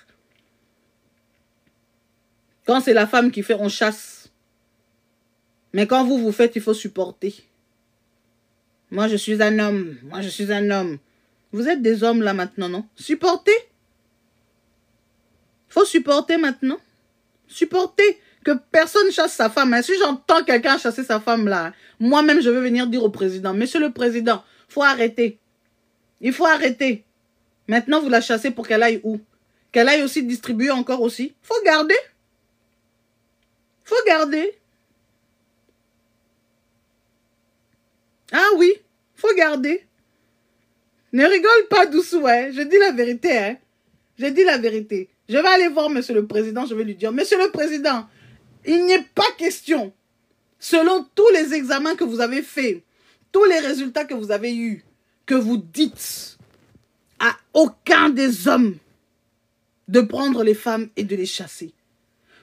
[SPEAKER 1] Quand c'est la femme qui fait, on chasse. Mais quand vous faites, il faut supporter. Moi, je suis un homme. Moi, je suis un homme. Vous êtes des hommes là maintenant, non? Supportez. Il faut supporter maintenant. Supporter que personne chasse sa femme. Si j'entends quelqu'un chasser sa femme là, moi-même, je vais venir dire au président, Monsieur le Président, il faut arrêter. Il faut arrêter. Maintenant, vous la chassez pour qu'elle aille où? Qu'elle aille aussi distribuer encore aussi. Il faut garder. Il faut garder. Ah oui, il faut garder. Ne rigole pas doucement, hein. Je dis la vérité. Hein. Je dis la vérité. Je vais aller voir Monsieur le Président, je vais lui dire, Monsieur le Président, il n'est pas question, selon tous les examens que vous avez faits, tous les résultats que vous avez eus, que vous dites à aucun des hommes de prendre les femmes et de les chasser.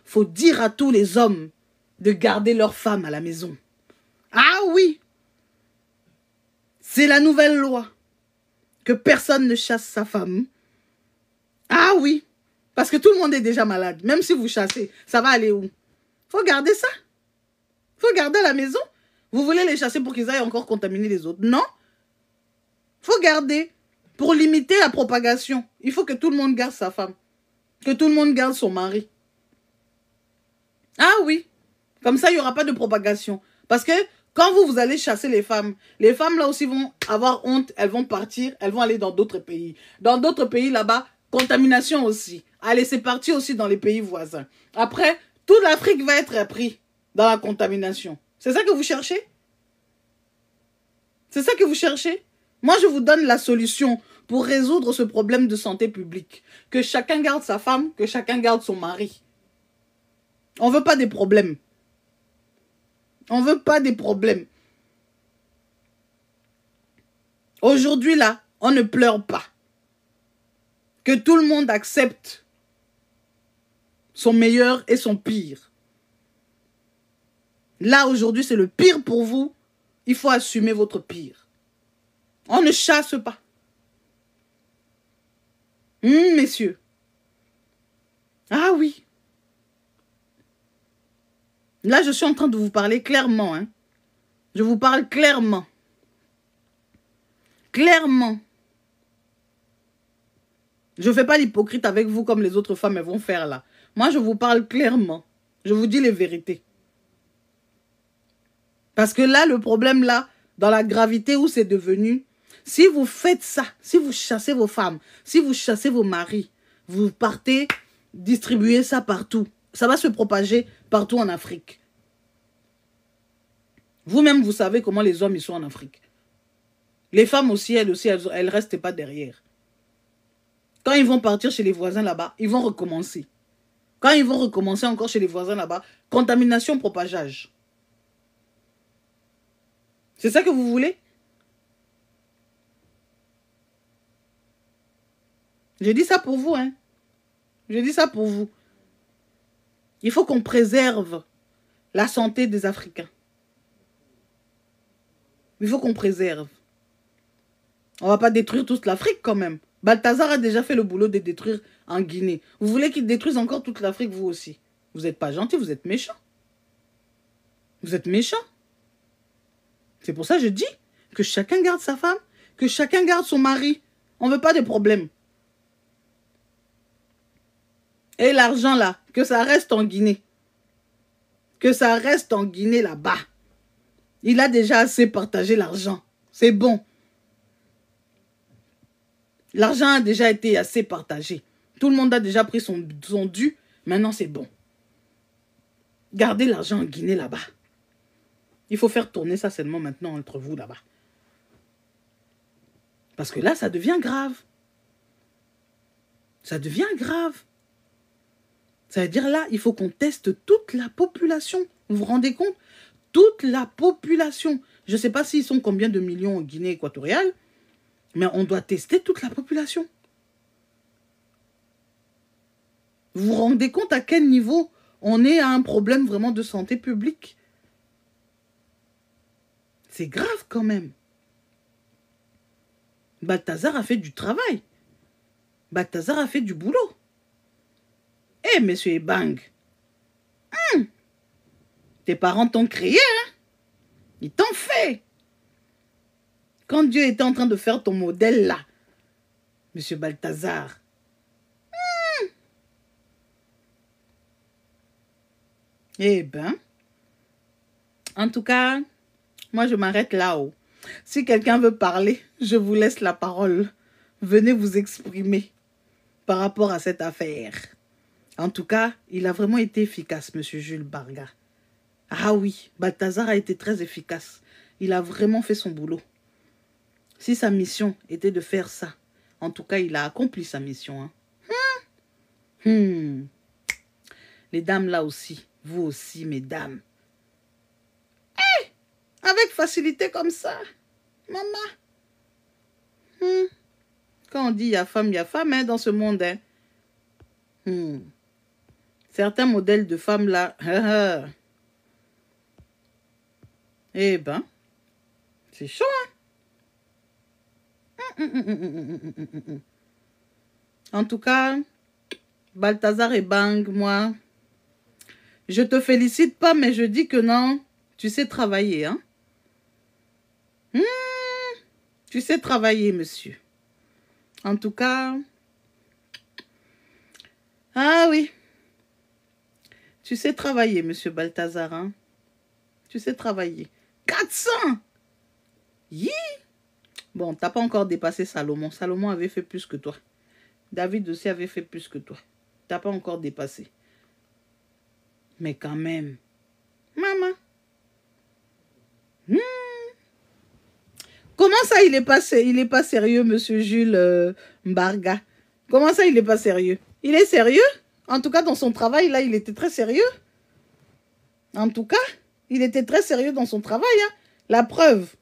[SPEAKER 1] Faut dire à tous les hommes de garder leurs femmes à la maison. Ah oui! C'est la nouvelle loi. Que personne ne chasse sa femme. Ah oui! Parce que tout le monde est déjà malade. Même si vous chassez, ça va aller où? Faut garder ça. Faut garder à la maison. Vous voulez les chasser pour qu'ils aillent encore contaminer les autres? Non. Faut garder. Pour limiter la propagation, il faut que tout le monde garde sa femme. Que tout le monde garde son mari. Ah oui. Comme ça, il n'y aura pas de propagation. Parce que quand vous allez chasser les femmes là aussi vont avoir honte, elles vont partir, elles vont aller dans d'autres pays. Dans d'autres pays là-bas, contamination aussi. Allez, c'est parti aussi dans les pays voisins. Après, toute l'Afrique va être prise dans la contamination. C'est ça que vous cherchez? C'est ça que vous cherchez? Moi, je vous donne la solution pour résoudre ce problème de santé publique. Que chacun garde sa femme, que chacun garde son mari. On ne veut pas des problèmes. On ne veut pas des problèmes. Aujourd'hui, là, on ne pleure pas. Que tout le monde accepte son meilleur et son pire. Là, aujourd'hui, c'est le pire pour vous. Il faut assumer votre pire. On ne chasse pas. Messieurs. Ah oui. Là, je suis en train de vous parler clairement. Hein. Je vous parle clairement. Clairement. Je ne fais pas l'hypocrite avec vous comme les autres femmes elles vont faire là. Moi, je vous parle clairement. Je vous dis les vérités. Parce que là, le problème là, dans la gravité où c'est devenu, si vous faites ça, si vous chassez vos femmes, si vous chassez vos maris, vous partez distribuer ça partout. ça va se propager partout en Afrique. Vous-même, vous savez comment les hommes ils sont en Afrique. Les femmes aussi, elles restent pas derrière. Quand ils vont partir chez les voisins là-bas, ils vont recommencer. Quand ils vont recommencer encore chez les voisins là-bas, contamination, propageage. C'est ça que vous voulez? Je dis ça pour vous, hein. Je dis ça pour vous. Il faut qu'on préserve la santé des Africains. Il faut qu'on préserve. On ne va pas détruire toute l'Afrique quand même. Balthazar a déjà fait le boulot de détruire en Guinée. Vous voulez qu'il détruise encore toute l'Afrique, vous aussi? Vous n'êtes pas gentil, vous êtes méchant. Vous êtes méchant. C'est pour ça que je dis que chacun garde sa femme, que chacun garde son mari. On ne veut pas de problème. Et l'argent là, que ça reste en Guinée. Que ça reste en Guinée là-bas. Il a déjà assez partagé l'argent. C'est bon. L'argent a déjà été assez partagé. Tout le monde a déjà pris son dû. Maintenant, c'est bon. Gardez l'argent en Guinée là-bas. Il faut faire tourner ça seulement maintenant entre vous là-bas. Parce que là, ça devient grave. Ça devient grave. Ça veut dire là, il faut qu'on teste toute la population. Vous vous rendez compte? Toute la population. Je ne sais pas s'ils sont combien de millions en Guinée équatoriale, mais on doit tester toute la population. Vous vous rendez compte à quel niveau on est à un problème vraiment de santé publique? C'est grave quand même. Balthazar a fait du travail. Balthazar a fait du boulot. Eh, monsieur Ebang, tes parents t'ont créé, hein? Ils t'ont fait. Quand Dieu était en train de faire ton modèle là, monsieur Balthazar, eh ben, en tout cas, moi je m'arrête là-haut. Si quelqu'un veut parler, je vous laisse la parole. Venez vous exprimer par rapport à cette affaire. En tout cas, il a vraiment été efficace, monsieur Jules Barga. Ah oui, Balthazar a été très efficace. Il a vraiment fait son boulot. Si sa mission était de faire ça, en tout cas, il a accompli sa mission. Hein. Les dames là aussi, vous aussi, mesdames. Avec facilité comme ça, maman. Quand on dit il y a femme, hein, dans ce monde. Hein. Certains modèles de femmes là, eh ben, c'est chaud, hein. En tout cas, Balthazar et Bang, moi, je te félicite pas, mais je dis que non, tu sais travailler, hein. Tu sais travailler, monsieur. En tout cas, ah oui, tu sais travailler, monsieur Balthazar, hein. Tu sais travailler. 400! Yi! Bon, t'as pas encore dépassé Salomon. Salomon avait fait plus que toi. David aussi avait fait plus que toi. T'as pas encore dépassé. Mais quand même. Maman. Comment ça, il est pas sérieux, monsieur Jules Mbarga? Comment ça, il est pas sérieux? Il est sérieux? En tout cas, dans son travail, là, il était très sérieux. En tout cas, il était très sérieux dans son travail. Hein. La preuve.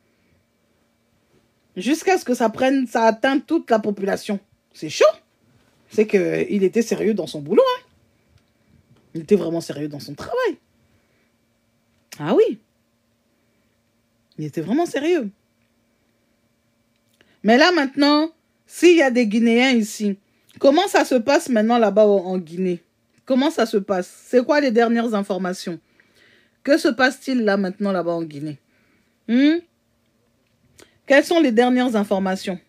[SPEAKER 1] Jusqu'à ce que ça atteigne toute la population. C'est chaud. C'est qu'il était sérieux dans son boulot. Hein. Il était vraiment sérieux dans son travail. Ah oui. Il était vraiment sérieux. Mais là, maintenant, s'il y a des Guinéens ici, comment ça se passe maintenant là-bas en Guinée? Comment ça se passe? C'est quoi les dernières informations? Que se passe-t-il là maintenant là-bas en Guinée? Quelles sont les dernières informations?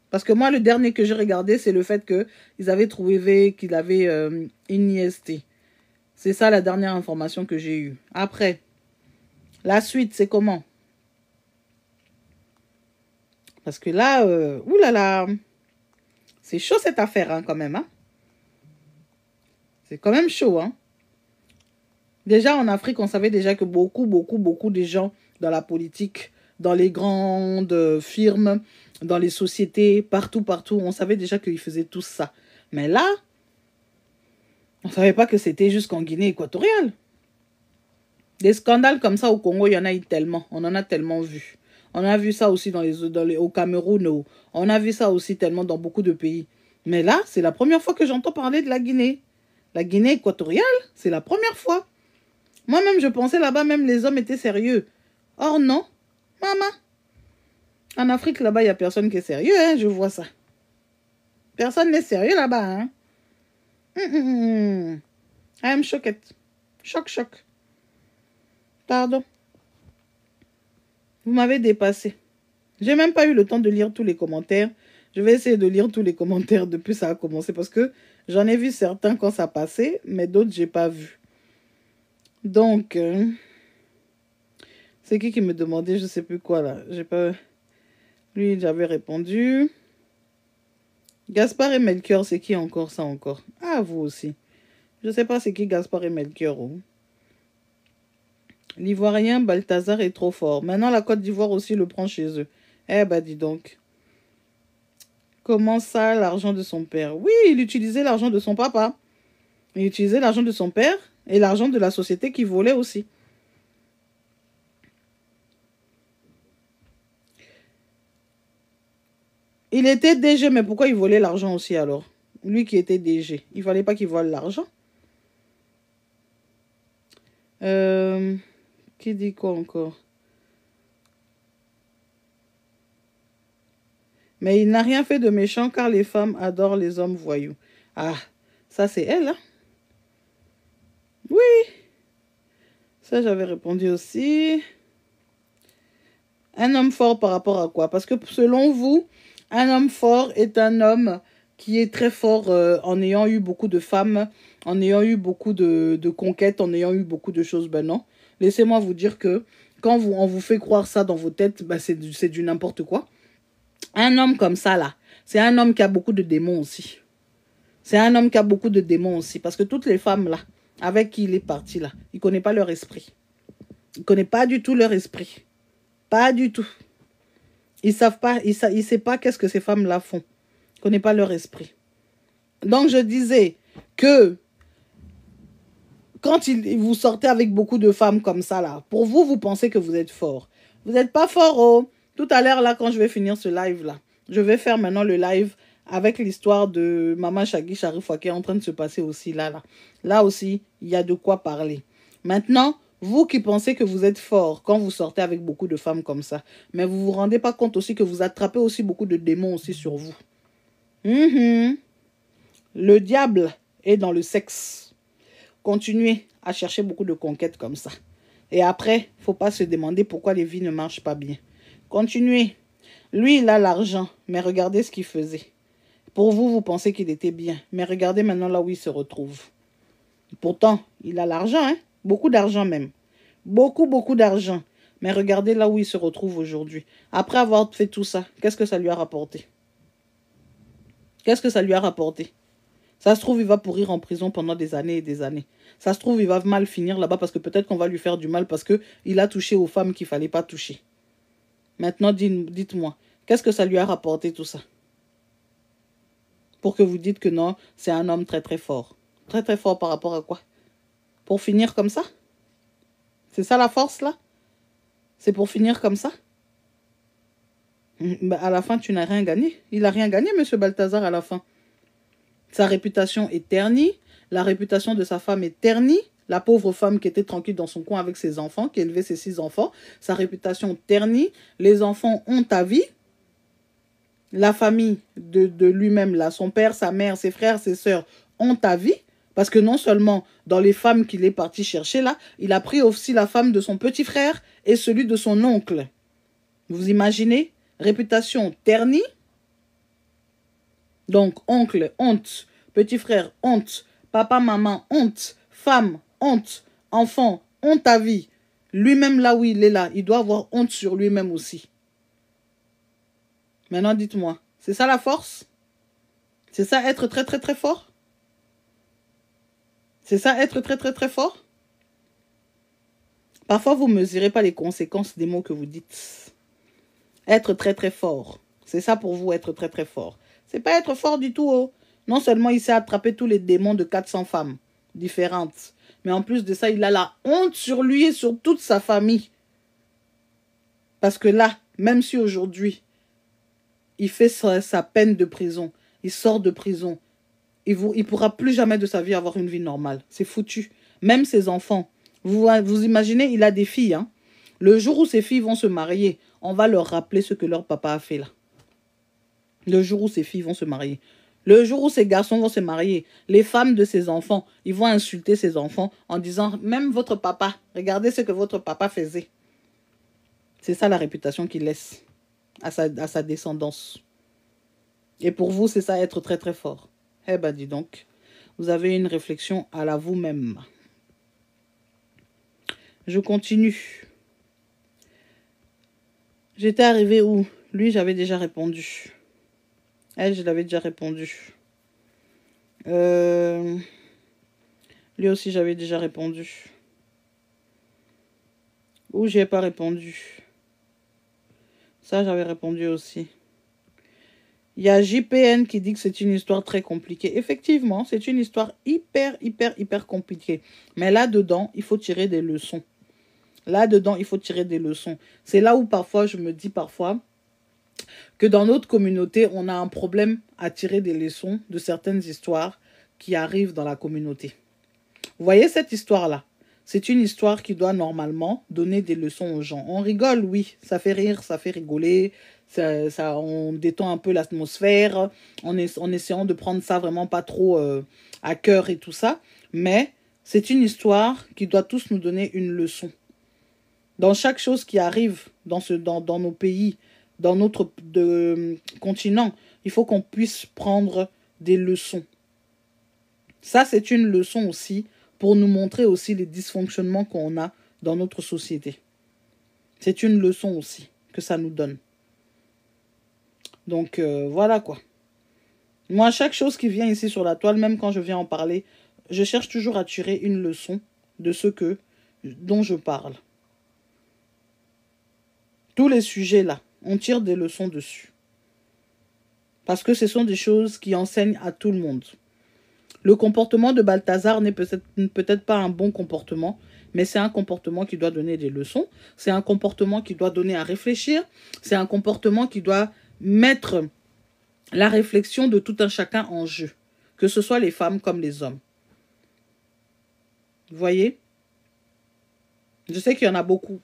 [SPEAKER 1] Parce que moi, le dernier que j'ai regardé, c'est le fait qu'ils avaient trouvé qu'il avait une IST. C'est ça la dernière information que j'ai eue. Après, la suite, c'est comment? Parce que là, oulala, c'est chaud cette affaire hein, quand même. Hein? C'est quand même chaud, hein. Déjà, en Afrique, on savait déjà que beaucoup de gens dans la politique, dans les grandes firmes, dans les sociétés, partout, on savait déjà qu'ils faisaient tout ça. Mais là, on ne savait pas que c'était jusqu'en Guinée équatoriale. Des scandales comme ça au Congo, il y en a eu tellement. On en a tellement vu. On a vu ça aussi au Cameroun. On a vu ça aussi tellement dans beaucoup de pays. Mais là, c'est la première fois que j'entends parler de la Guinée. La Guinée équatoriale, c'est la première fois. Moi-même, je pensais là-bas, même les hommes étaient sérieux. Or, non. Maman. En Afrique, là-bas, il n'y a personne qui est sérieux, hein, je vois ça. Personne n'est sérieux là-bas, hein. I am shocked. Choc. Pardon. Vous m'avez dépassé. J'ai même pas eu le temps de lire tous les commentaires. Je vais essayer de lire tous les commentaires depuis ça a commencé parce que j'en ai vu certains quand ça passait, mais d'autres, j'ai pas vu. Donc, c'est qui me demandait, je sais plus quoi là. J'ai pas... Lui, j'avais répondu. Gaspard et Melchior, c'est qui encore ça encore? Ah, vous aussi. Je sais pas c'est qui Gaspard et Melchior. Oh. L'Ivoirien Balthazar est trop fort. Maintenant, la Côte d'Ivoire aussi le prend chez eux. Eh ben, dis donc. Comment ça, l'argent de son père? Oui, il utilisait l'argent de son papa. Il utilisait l'argent de son père et l'argent de la société qui volait aussi. Il était DG, mais pourquoi il volait l'argent aussi alors? Lui qui était DG. Il ne fallait pas qu'il vole l'argent. Qui dit quoi encore? Mais il n'a rien fait de méchant car les femmes adorent les hommes voyous. Ah, ça c'est elle, hein? Oui. Ça j'avais répondu aussi. Un homme fort par rapport à quoi? Parce que selon vous, un homme fort est un homme qui est très fort en ayant eu beaucoup de femmes, en ayant eu beaucoup de conquêtes, en ayant eu beaucoup de choses. Ben non. Laissez-moi vous dire que quand on vous fait croire ça dans vos têtes, ben c'est du n'importe quoi. Un homme comme ça, là, c'est un homme qui a beaucoup de démons aussi. C'est un homme qui a beaucoup de démons aussi. Parce que toutes les femmes, là, avec qui il est parti, là, il ne connaît pas leur esprit. Il ne connaît pas du tout leur esprit. Pas du tout. Ils savent pas, ils savent pas qu'est-ce que ces femmes-là font. Ils ne connaissent pas leur esprit. Donc, je disais que quand vous sortez avec beaucoup de femmes comme ça, là, pour vous, vous pensez que vous êtes fort. Vous n'êtes pas fort, oh. Tout à l'heure, là, quand je vais finir ce live-là, je vais faire maintenant le live avec l'histoire de Maman Chagui Charifoua qui est en train de se passer aussi là. Là aussi, il y a de quoi parler. Maintenant, vous qui pensez que vous êtes fort quand vous sortez avec beaucoup de femmes comme ça, mais vous vous rendez pas compte aussi que vous attrapez aussi beaucoup de démons aussi sur vous. Le diable est dans le sexe. Continuez à chercher beaucoup de conquêtes comme ça. Et après, il ne faut pas se demander pourquoi les vies ne marchent pas bien. Continuez. Lui, il a l'argent, mais regardez ce qu'il faisait. Pour vous, vous pensez qu'il était bien, mais regardez maintenant là où il se retrouve. Pourtant, il a l'argent, hein? Beaucoup d'argent même. Beaucoup d'argent. Mais regardez là où il se retrouve aujourd'hui. Après avoir fait tout ça, qu'est-ce que ça lui a rapporté? Qu'est-ce que ça lui a rapporté? Ça se trouve, il va pourrir en prison pendant des années et des années. Ça se trouve, il va mal finir là-bas parce que peut-être qu'on va lui faire du mal parce qu'il a touché aux femmes qu'il ne fallait pas toucher. Maintenant, dites-moi, qu'est-ce que ça lui a rapporté tout ça? Pour que vous dites que non, c'est un homme très très fort. Très très fort par rapport à quoi? Pour finir comme ça? C'est ça la force là? C'est pour finir comme ça? Ben, à la fin, tu n'as rien gagné. Il n'a rien gagné, monsieur Balthazar, à la fin. Sa réputation est ternie. La réputation de sa femme est ternie. La pauvre femme qui était tranquille dans son coin avec ses enfants, qui élevait ses 6 enfants. Sa réputation ternie. Les enfants ont ta vie. La famille de lui-même, là, son père, sa mère, ses frères, ses sœurs, ont ta vie. Parce que non seulement dans les femmes qu'il est parti chercher là, il a pris aussi la femme de son petit frère et celui de son oncle. Vous imaginez? Réputation ternie. Donc, oncle, honte. Petit frère, honte. Papa, maman, honte. Femme, honte. Enfant, honte à vie. Lui-même, là où il est là, il doit avoir honte sur lui-même aussi. Maintenant, dites-moi, c'est ça la force? C'est ça être très, très, très fort? C'est ça, être très, très, très fort? Parfois, vous ne mesurez pas les conséquences des mots que vous dites. Être très, très fort. C'est ça pour vous, être très, très fort. C'est pas être fort du tout. Oh. Non seulement il sait attraper tous les démons de 400 femmes différentes, mais en plus de ça, il a la honte sur lui et sur toute sa famille. Parce que là, même si aujourd'hui, il fait sa peine de prison, il sort de prison, il ne pourra plus jamais de sa vie avoir une vie normale. C'est foutu. Même ses enfants. Vous imaginez, il a des filles. Hein? Le jour où ses filles vont se marier, on va leur rappeler ce que leur papa a fait là. Le jour où ses filles vont se marier. Le jour où ces garçons vont se marier, les femmes de ses enfants, ils vont insulter ses enfants en disant, même votre papa, regardez ce que votre papa faisait. C'est ça la réputation qu'il laisse à sa descendance. Et pour vous, c'est ça être très très fort. Eh ben dis donc, vous avez une réflexion à la vous-même. Je continue. J'étais arrivée où? Lui, j'avais déjà répondu. Elle, je l'avais déjà répondu. Lui aussi, j'avais déjà répondu. Ou j'ai pas répondu. Ça, j'avais répondu aussi. Il y a JPN qui dit que c'est une histoire très compliquée. Effectivement, c'est une histoire hyper compliquée. Mais là-dedans, il faut tirer des leçons. Là-dedans, il faut tirer des leçons. C'est là où parfois, je me dis parfois que dans notre communauté, on a un problème à tirer des leçons de certaines histoires qui arrivent dans la communauté. Vous voyez cette histoire-là? C'est une histoire qui doit normalement donner des leçons aux gens. On rigole, oui, ça fait rire, ça fait rigoler, on détend un peu l'atmosphère, en essayant de prendre ça vraiment pas trop à cœur et tout ça. Mais c'est une histoire qui doit tous nous donner une leçon. Dans chaque chose qui arrive dans nos pays, dans notre continent, il faut qu'on puisse prendre des leçons. Ça, c'est une leçon aussi pour nous montrer aussi les dysfonctionnements qu'on a dans notre société. C'est une leçon aussi que ça nous donne. Donc, voilà quoi. Moi, chaque chose qui vient ici sur la toile, même quand je viens en parler, je cherche toujours à tirer une leçon de dont je parle. Tous les sujets là, on tire des leçons dessus. Parce que ce sont des choses qui enseignent à tout le monde. Le comportement de Balthazar n'est peut-être pas un bon comportement, mais c'est un comportement qui doit donner des leçons. C'est un comportement qui doit donner à réfléchir. C'est un comportement qui doit mettre la réflexion de tout un chacun en jeu, que ce soit les femmes comme les hommes. Vous voyez? Je sais qu'il y en a beaucoup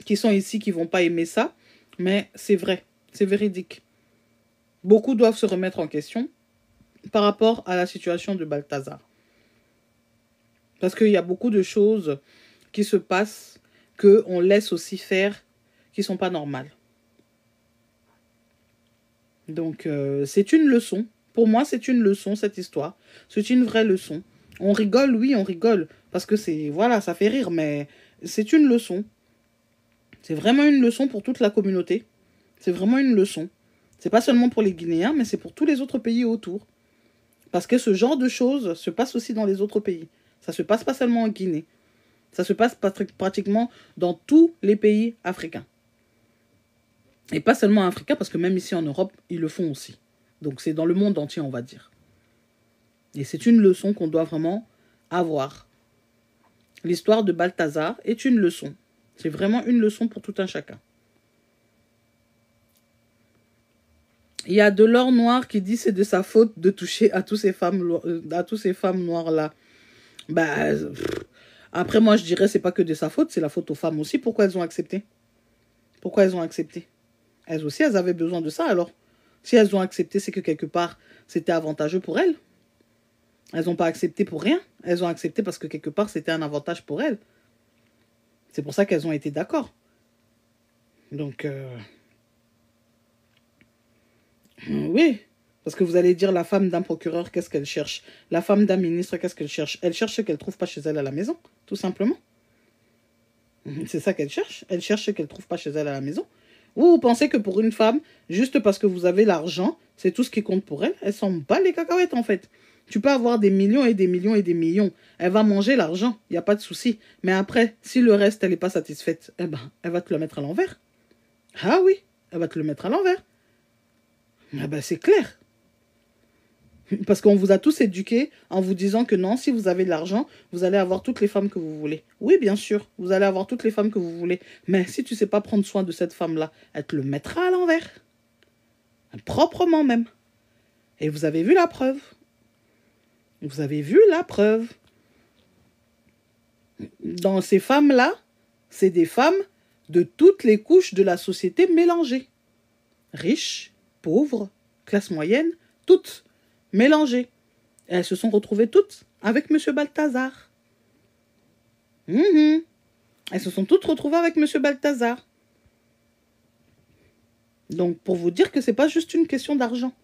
[SPEAKER 1] qui sont ici qui ne vont pas aimer ça, mais c'est vrai, c'est véridique. Beaucoup doivent se remettre en question par rapport à la situation de Balthazar. Parce qu'il y a beaucoup de choses qui se passent, qu'on laisse aussi faire, qui ne sont pas normales. Donc, c'est une leçon. Pour moi, c'est une leçon, cette histoire. C'est une vraie leçon. On rigole, oui, on rigole. Parce que voilà, ça fait rire, mais c'est une leçon. C'est vraiment une leçon pour toute la communauté. C'est vraiment une leçon. C'est pas seulement pour les Guinéens, mais c'est pour tous les autres pays autour. Parce que ce genre de choses se passe aussi dans les autres pays. Ça se passe pas seulement en Guinée. Ça se passe pratiquement dans tous les pays africains. Et pas seulement africains, parce que même ici en Europe, ils le font aussi. Donc c'est dans le monde entier, on va dire. Et c'est une leçon qu'on doit vraiment avoir. L'histoire de Balthazar est une leçon. C'est vraiment une leçon pour tout un chacun. Il y a de l'or noir qui dit que c'est de sa faute de toucher à tous ces femmes noires-là. Bah, après, moi, je dirais c'est pas que de sa faute, c'est la faute aux femmes aussi. Pourquoi elles ont accepté? Pourquoi elles ont accepté? Elles aussi, elles avaient besoin de ça, alors. Si elles ont accepté, c'est que quelque part, c'était avantageux pour elles. Elles n'ont pas accepté pour rien. Elles ont accepté parce que quelque part, c'était un avantage pour elles. C'est pour ça qu'elles ont été d'accord. Donc, oui. Parce que vous allez dire, la femme d'un procureur, qu'est-ce qu'elle cherche? La femme d'un ministre, qu'est-ce qu'elle cherche? Elle cherche ce qu'elle ne trouve pas chez elle à la maison, tout simplement. C'est ça qu'elle cherche. Elle cherche ce qu'elle ne trouve pas chez elle à la maison. Ou vous pensez que pour une femme, juste parce que vous avez l'argent, c'est tout ce qui compte pour elle, elle s'en bat les cacahuètes en fait. Tu peux avoir des millions et des millions et des millions. Elle va manger l'argent, il n'y a pas de souci. Mais après, si le reste, elle n'est pas satisfaite, eh ben, elle va te le mettre à l'envers. Ah oui, elle va te le mettre à l'envers. Ah ben, c'est clair. Parce qu'on vous a tous éduqués en vous disant que non, si vous avez de l'argent, vous allez avoir toutes les femmes que vous voulez. Oui, bien sûr, vous allez avoir toutes les femmes que vous voulez. Mais si tu ne sais pas prendre soin de cette femme-là, elle te le mettra à l'envers. Proprement même. Et vous avez vu la preuve. Vous avez vu la preuve. Dans ces femmes-là, c'est des femmes de toutes les couches de la société mélangées. Riches, pauvres, classe moyenne, toutes mélangées. Et elles se sont retrouvées toutes avec M. Balthazar. Elles se sont toutes retrouvées avec M. Balthazar. Donc, pour vous dire que ce n'est pas juste une question d'argent.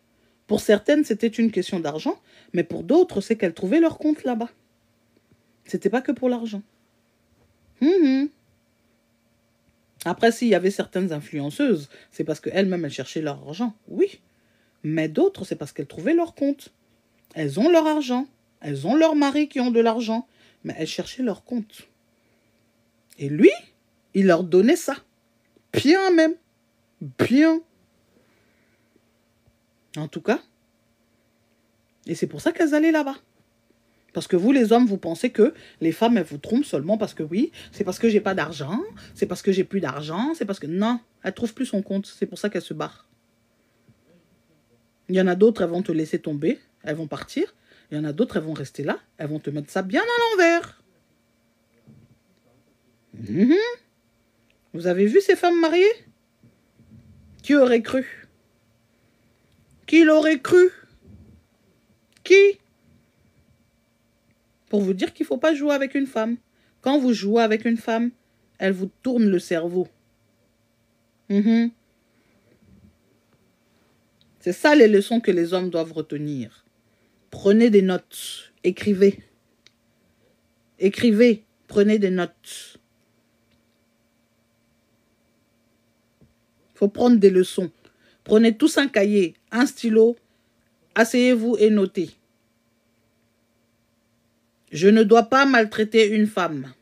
[SPEAKER 1] Pour certaines, c'était une question d'argent, mais pour d'autres, c'est qu'elles trouvaient leur compte là-bas. C'était pas que pour l'argent. Après, s'il y avait certaines influenceuses, c'est parce qu'elles-mêmes, elles cherchaient leur argent, oui. Mais d'autres, c'est parce qu'elles trouvaient leur compte. Elles ont leur argent, elles ont leur mari qui ont de l'argent, mais elles cherchaient leur compte. Et lui, il leur donnait ça. Bien même. Bien. En tout cas. Et c'est pour ça qu'elles allaient là-bas. Parce que vous, les hommes, vous pensez que les femmes, elles vous trompent seulement parce que oui, c'est parce que j'ai pas d'argent, c'est parce que j'ai plus d'argent, c'est parce que... Non, elles trouvent plus son compte. C'est pour ça qu'elles se barrent. Il y en a d'autres, elles vont te laisser tomber, elles vont partir. Il y en a d'autres, elles vont rester là, elles vont te mettre ça bien à l'envers. Vous avez vu ces femmes mariées? Qui aurait cru? Qui l'aurait cru? Qui? Pour vous dire qu'il ne faut pas jouer avec une femme. Quand vous jouez avec une femme, elle vous tourne le cerveau. C'est ça les leçons que les hommes doivent retenir. Prenez des notes. Écrivez. Écrivez. Prenez des notes. Il faut prendre des leçons. Prenez tous un cahier, un stylo. Asseyez-vous et notez. Je ne dois pas maltraiter une femme.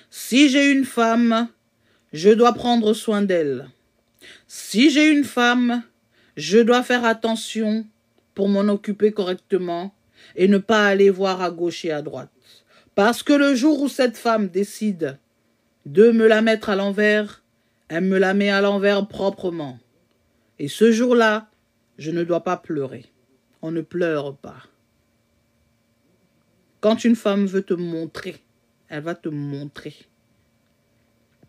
[SPEAKER 1] Si j'ai une femme, je dois prendre soin d'elle. Si j'ai une femme, je dois faire attention pour m'en occuper correctement et ne pas aller voir à gauche et à droite. Parce que le jour où cette femme décide de me la mettre à l'envers, elle me la met à l'envers proprement. Et ce jour-là, je ne dois pas pleurer. On ne pleure pas. Quand une femme veut te montrer, elle va te montrer.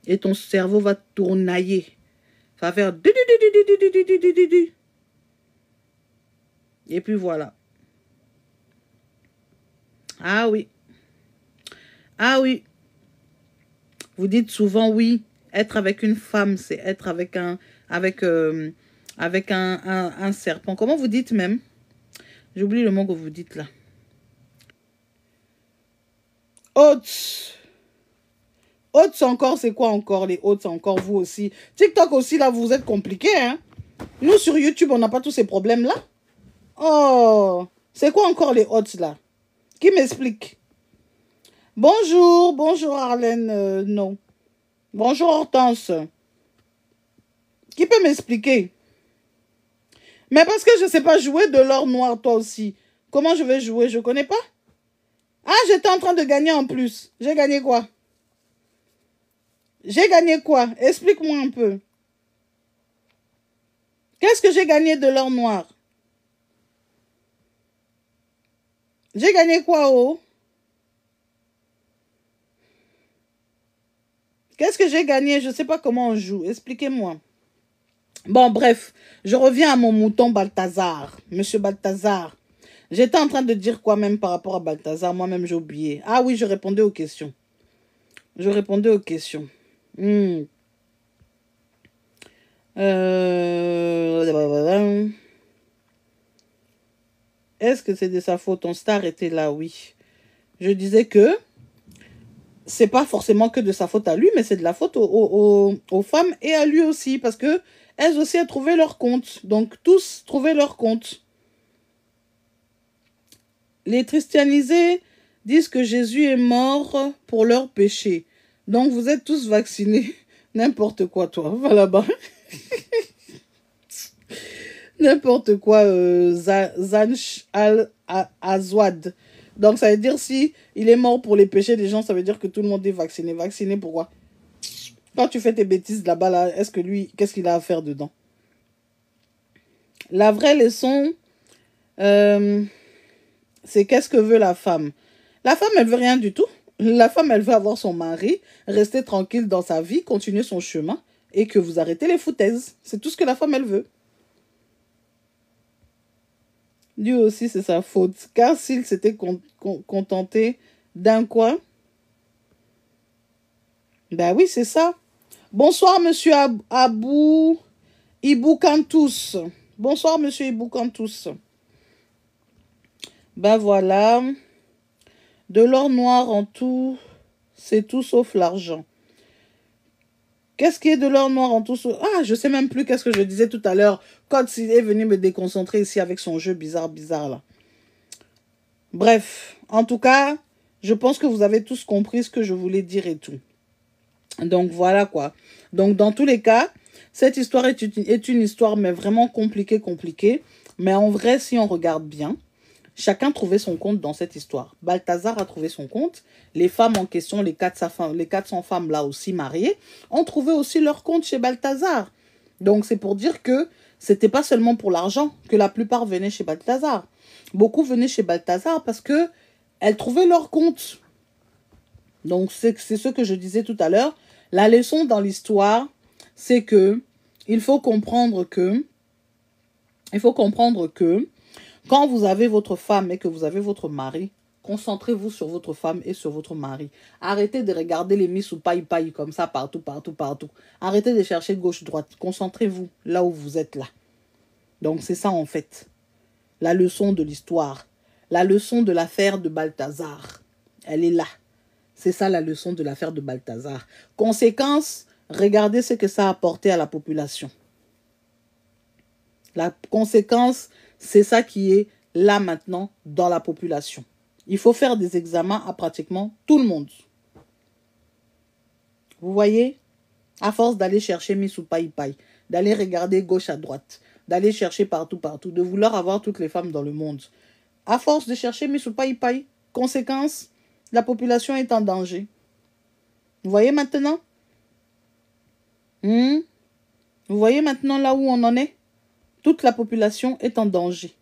[SPEAKER 1] Et ton cerveau va tournailler. Ça va faire... Et puis voilà. Ah oui. Ah oui. Vous dites souvent oui. Être avec une femme, c'est être avec un serpent. Comment vous dites même? J'oublie le mot que vous dites là. Hautes. Hautes encore, c'est quoi encore les hautes? C'est encore vous aussi. TikTok aussi, là, vous êtes compliqué, hein? Nous, sur YouTube, on n'a pas tous ces problèmes-là. Oh, c'est quoi encore les hautes, là? Qui m'explique? Bonjour, bonjour Arlène, non. Bonjour Hortense. Qui peut m'expliquer? Mais parce que je ne sais pas jouer de l'or noir, toi aussi. Comment je vais jouer? Je ne connais pas. Ah, j'étais en train de gagner en plus. J'ai gagné quoi? J'ai gagné quoi? Explique-moi un peu. Qu'est-ce que j'ai gagné de l'or noir? J'ai gagné quoi, oh? Qu'est-ce que j'ai gagné? Je ne sais pas comment on joue. Expliquez-moi. Bon, bref. Je reviens à mon mouton Balthazar. Monsieur Balthazar. J'étais en train de dire quoi même par rapport à Balthazar? Moi-même, j'ai oublié. Ah oui, je répondais aux questions. Je répondais aux questions. Est-ce que c'est de sa faute? Ton star était là, oui. Je disais que c'est pas forcément que de sa faute à lui, mais c'est de la faute aux femmes et à lui aussi, parce que elles aussi ont trouvé leur compte. Donc, tous trouvaient leur compte. Les christianisés disent que Jésus est mort pour leurs péchés. Donc, vous êtes tous vaccinés. N'importe quoi, toi. Va là-bas. N'importe quoi, Zanch al-Azwad. Donc, ça veut dire si il est mort pour les péchés des gens, ça veut dire que tout le monde est vacciné. Vacciné, pourquoi? Quand tu fais tes bêtises là-bas, là, est-ce que lui, qu'est-ce qu'il a à faire dedans? La vraie leçon, c'est qu'est-ce que veut la femme? La femme, elle veut rien du tout. La femme, elle veut avoir son mari, rester tranquille dans sa vie, continuer son chemin, et que vous arrêtez les foutaises. C'est tout ce que la femme, elle veut. Lui aussi, c'est sa faute. Car s'il s'était contenté d'un quoi? Ben oui, c'est ça. Bonsoir, monsieur Abou Iboukantous. Bonsoir, monsieur Iboukantous. Ben voilà. De l'or noir en tout, c'est tout sauf l'argent. Qu'est-ce qui est de l'or noir en tout? Ah, je sais même plus qu'est-ce que je disais tout à l'heure. Quand il est venu me déconcentrer ici avec son jeu bizarre là. Bref, en tout cas, je pense que vous avez tous compris ce que je voulais dire et tout. Donc voilà quoi. Donc dans tous les cas, cette histoire est une histoire mais vraiment compliquée. Mais en vrai, si on regarde bien, chacun trouvait son compte dans cette histoire. Balthazar a trouvé son compte. Les femmes en question, les 400 femmes là aussi mariées, ont trouvé aussi leur compte chez Balthazar. Donc c'est pour dire que c'était pas seulement pour l'argent que la plupart venaient chez Balthazar. Beaucoup venaient chez Balthazar parce que elles trouvaient leur compte. Donc c'est ce que je disais tout à l'heure. La leçon dans l'histoire, c'est que il faut comprendre que quand vous avez votre femme et que vous avez votre mari, concentrez-vous sur votre femme et sur votre mari. Arrêtez de regarder les miss ou paille comme ça partout. Arrêtez de chercher gauche-droite. Concentrez-vous là où vous êtes là. Donc c'est ça en fait. La leçon de l'histoire. La leçon de l'affaire de Balthazar. Elle est là. C'est ça la leçon de l'affaire de Balthazar. Conséquence, regardez ce que ça a apporté à la population. La conséquence, c'est ça qui est là maintenant dans la population. Il faut faire des examens à pratiquement tout le monde. Vous voyez? À force d'aller chercher Miss ou Paille, d'aller regarder gauche à droite, d'aller chercher partout, de vouloir avoir toutes les femmes dans le monde. À force de chercher Miss ou Paille, conséquence, la population est en danger. Vous voyez maintenant? Vous voyez maintenant là où on en est? Toute la population est en danger.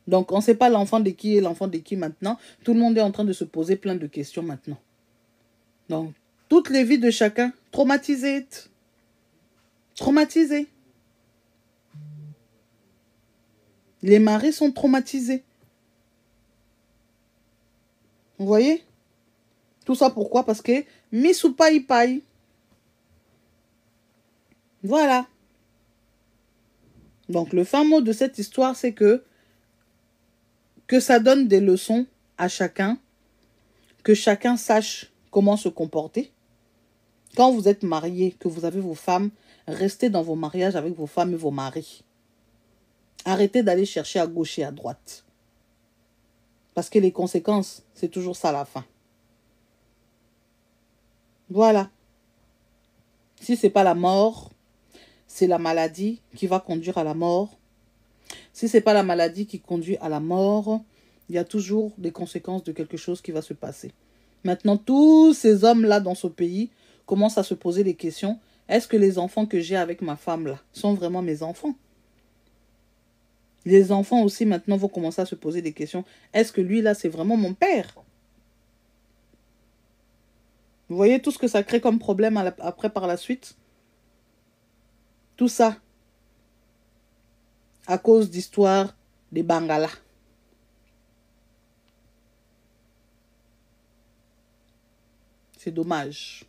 [SPEAKER 1] Donc, on ne sait pas l'enfant de qui est l'enfant de qui maintenant. Tout le monde est en train de se poser plein de questions maintenant. Donc, toutes les vies de chacun traumatisées. Traumatisées. Les maris sont traumatisés. Vous voyez? Tout ça pourquoi? Parce que Miss ou Paille. Voilà. Donc, le fin mot de cette histoire, c'est que ça donne des leçons à chacun, que chacun sache comment se comporter. Quand vous êtes marié, que vous avez vos femmes, restez dans vos mariages avec vos femmes et vos maris. Arrêtez d'aller chercher à gauche et à droite. Parce que les conséquences, c'est toujours ça à la fin. Voilà. Si ce n'est pas la mort, c'est la maladie qui va conduire à la mort. Si ce n'est pas la maladie qui conduit à la mort, il y a toujours des conséquences de quelque chose qui va se passer. Maintenant, tous ces hommes-là dans ce pays commencent à se poser des questions. Est-ce que les enfants que j'ai avec ma femme-là sont vraiment mes enfants? Les enfants aussi maintenant vont commencer à se poser des questions. Est-ce que lui-là, c'est vraiment mon père? Vous voyez tout ce que ça crée comme problème après par la suite? Tout ça à cause d'histoires des Bangala. C'est dommage.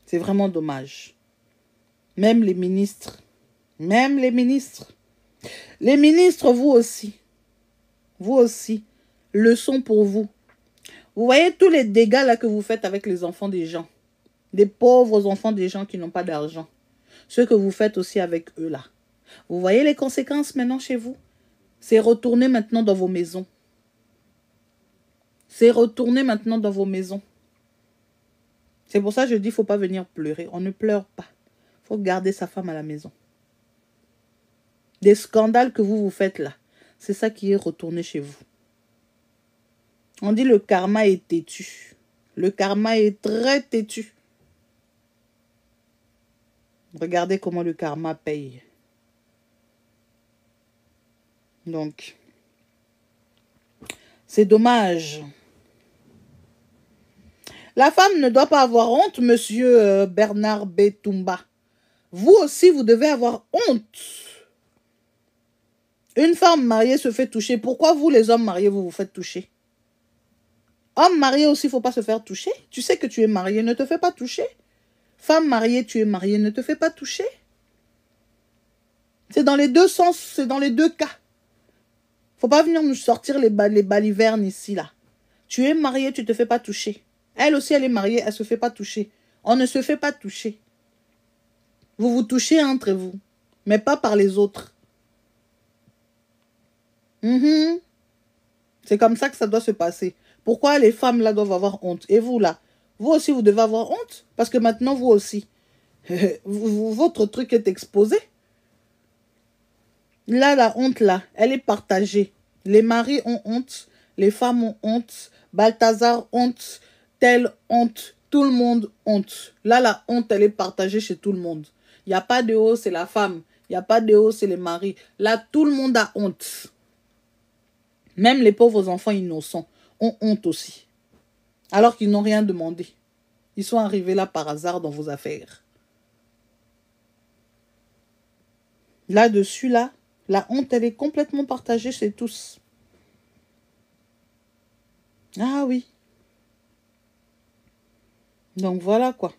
[SPEAKER 1] C'est vraiment dommage. Même les ministres, les ministres, vous aussi, leçon pour vous. Vous voyez tous les dégâts là que vous faites avec les enfants des gens, des pauvres enfants des gens qui n'ont pas d'argent. Ce que vous faites aussi avec eux là. Vous voyez les conséquences maintenant chez vous? C'est retourner maintenant dans vos maisons. C'est retourner maintenant dans vos maisons. C'est pour ça que je dis, il ne faut pas venir pleurer. On ne pleure pas. Il faut garder sa femme à la maison. Des scandales que vous vous faites là, c'est ça qui est retourné chez vous. On dit le karma est têtu. Le karma est très têtu. Regardez comment le karma paye. Donc, c'est dommage. La femme ne doit pas avoir honte, monsieur Bernard Betumba. Vous aussi, vous devez avoir honte. Une femme mariée se fait toucher. Pourquoi vous, les hommes mariés, vous vous faites toucher? Homme marié aussi, il ne faut pas se faire toucher. Tu sais que tu es marié, ne te fais pas toucher. Femme mariée, tu es mariée, ne te fais pas toucher. C'est dans les deux sens, c'est dans les deux cas. Faut pas venir nous sortir les balivernes ici, là. Tu es marié, tu ne te fais pas toucher. Elle aussi, elle est mariée, elle ne se fait pas toucher. On ne se fait pas toucher. Vous vous touchez entre vous, mais pas par les autres. C'est comme ça que ça doit se passer. Pourquoi les femmes là doivent avoir honte? Et vous là, vous aussi vous devez avoir honte. Parce que maintenant vous aussi, votre truc est exposé. Là, la honte là, elle est partagée. Les maris ont honte, les femmes ont honte, Balthazar honte, telle honte, tout le monde honte. Là, la honte, elle est partagée chez tout le monde. Il n'y a pas de haut, c'est la femme. Il n'y a pas de haut, c'est les maris. Là, tout le monde a honte. Même les pauvres enfants innocents ont honte aussi. Alors qu'ils n'ont rien demandé. Ils sont arrivés là par hasard dans vos affaires. Là-dessus, là, la honte, elle est complètement partagée chez tous. Ah oui. Donc voilà quoi.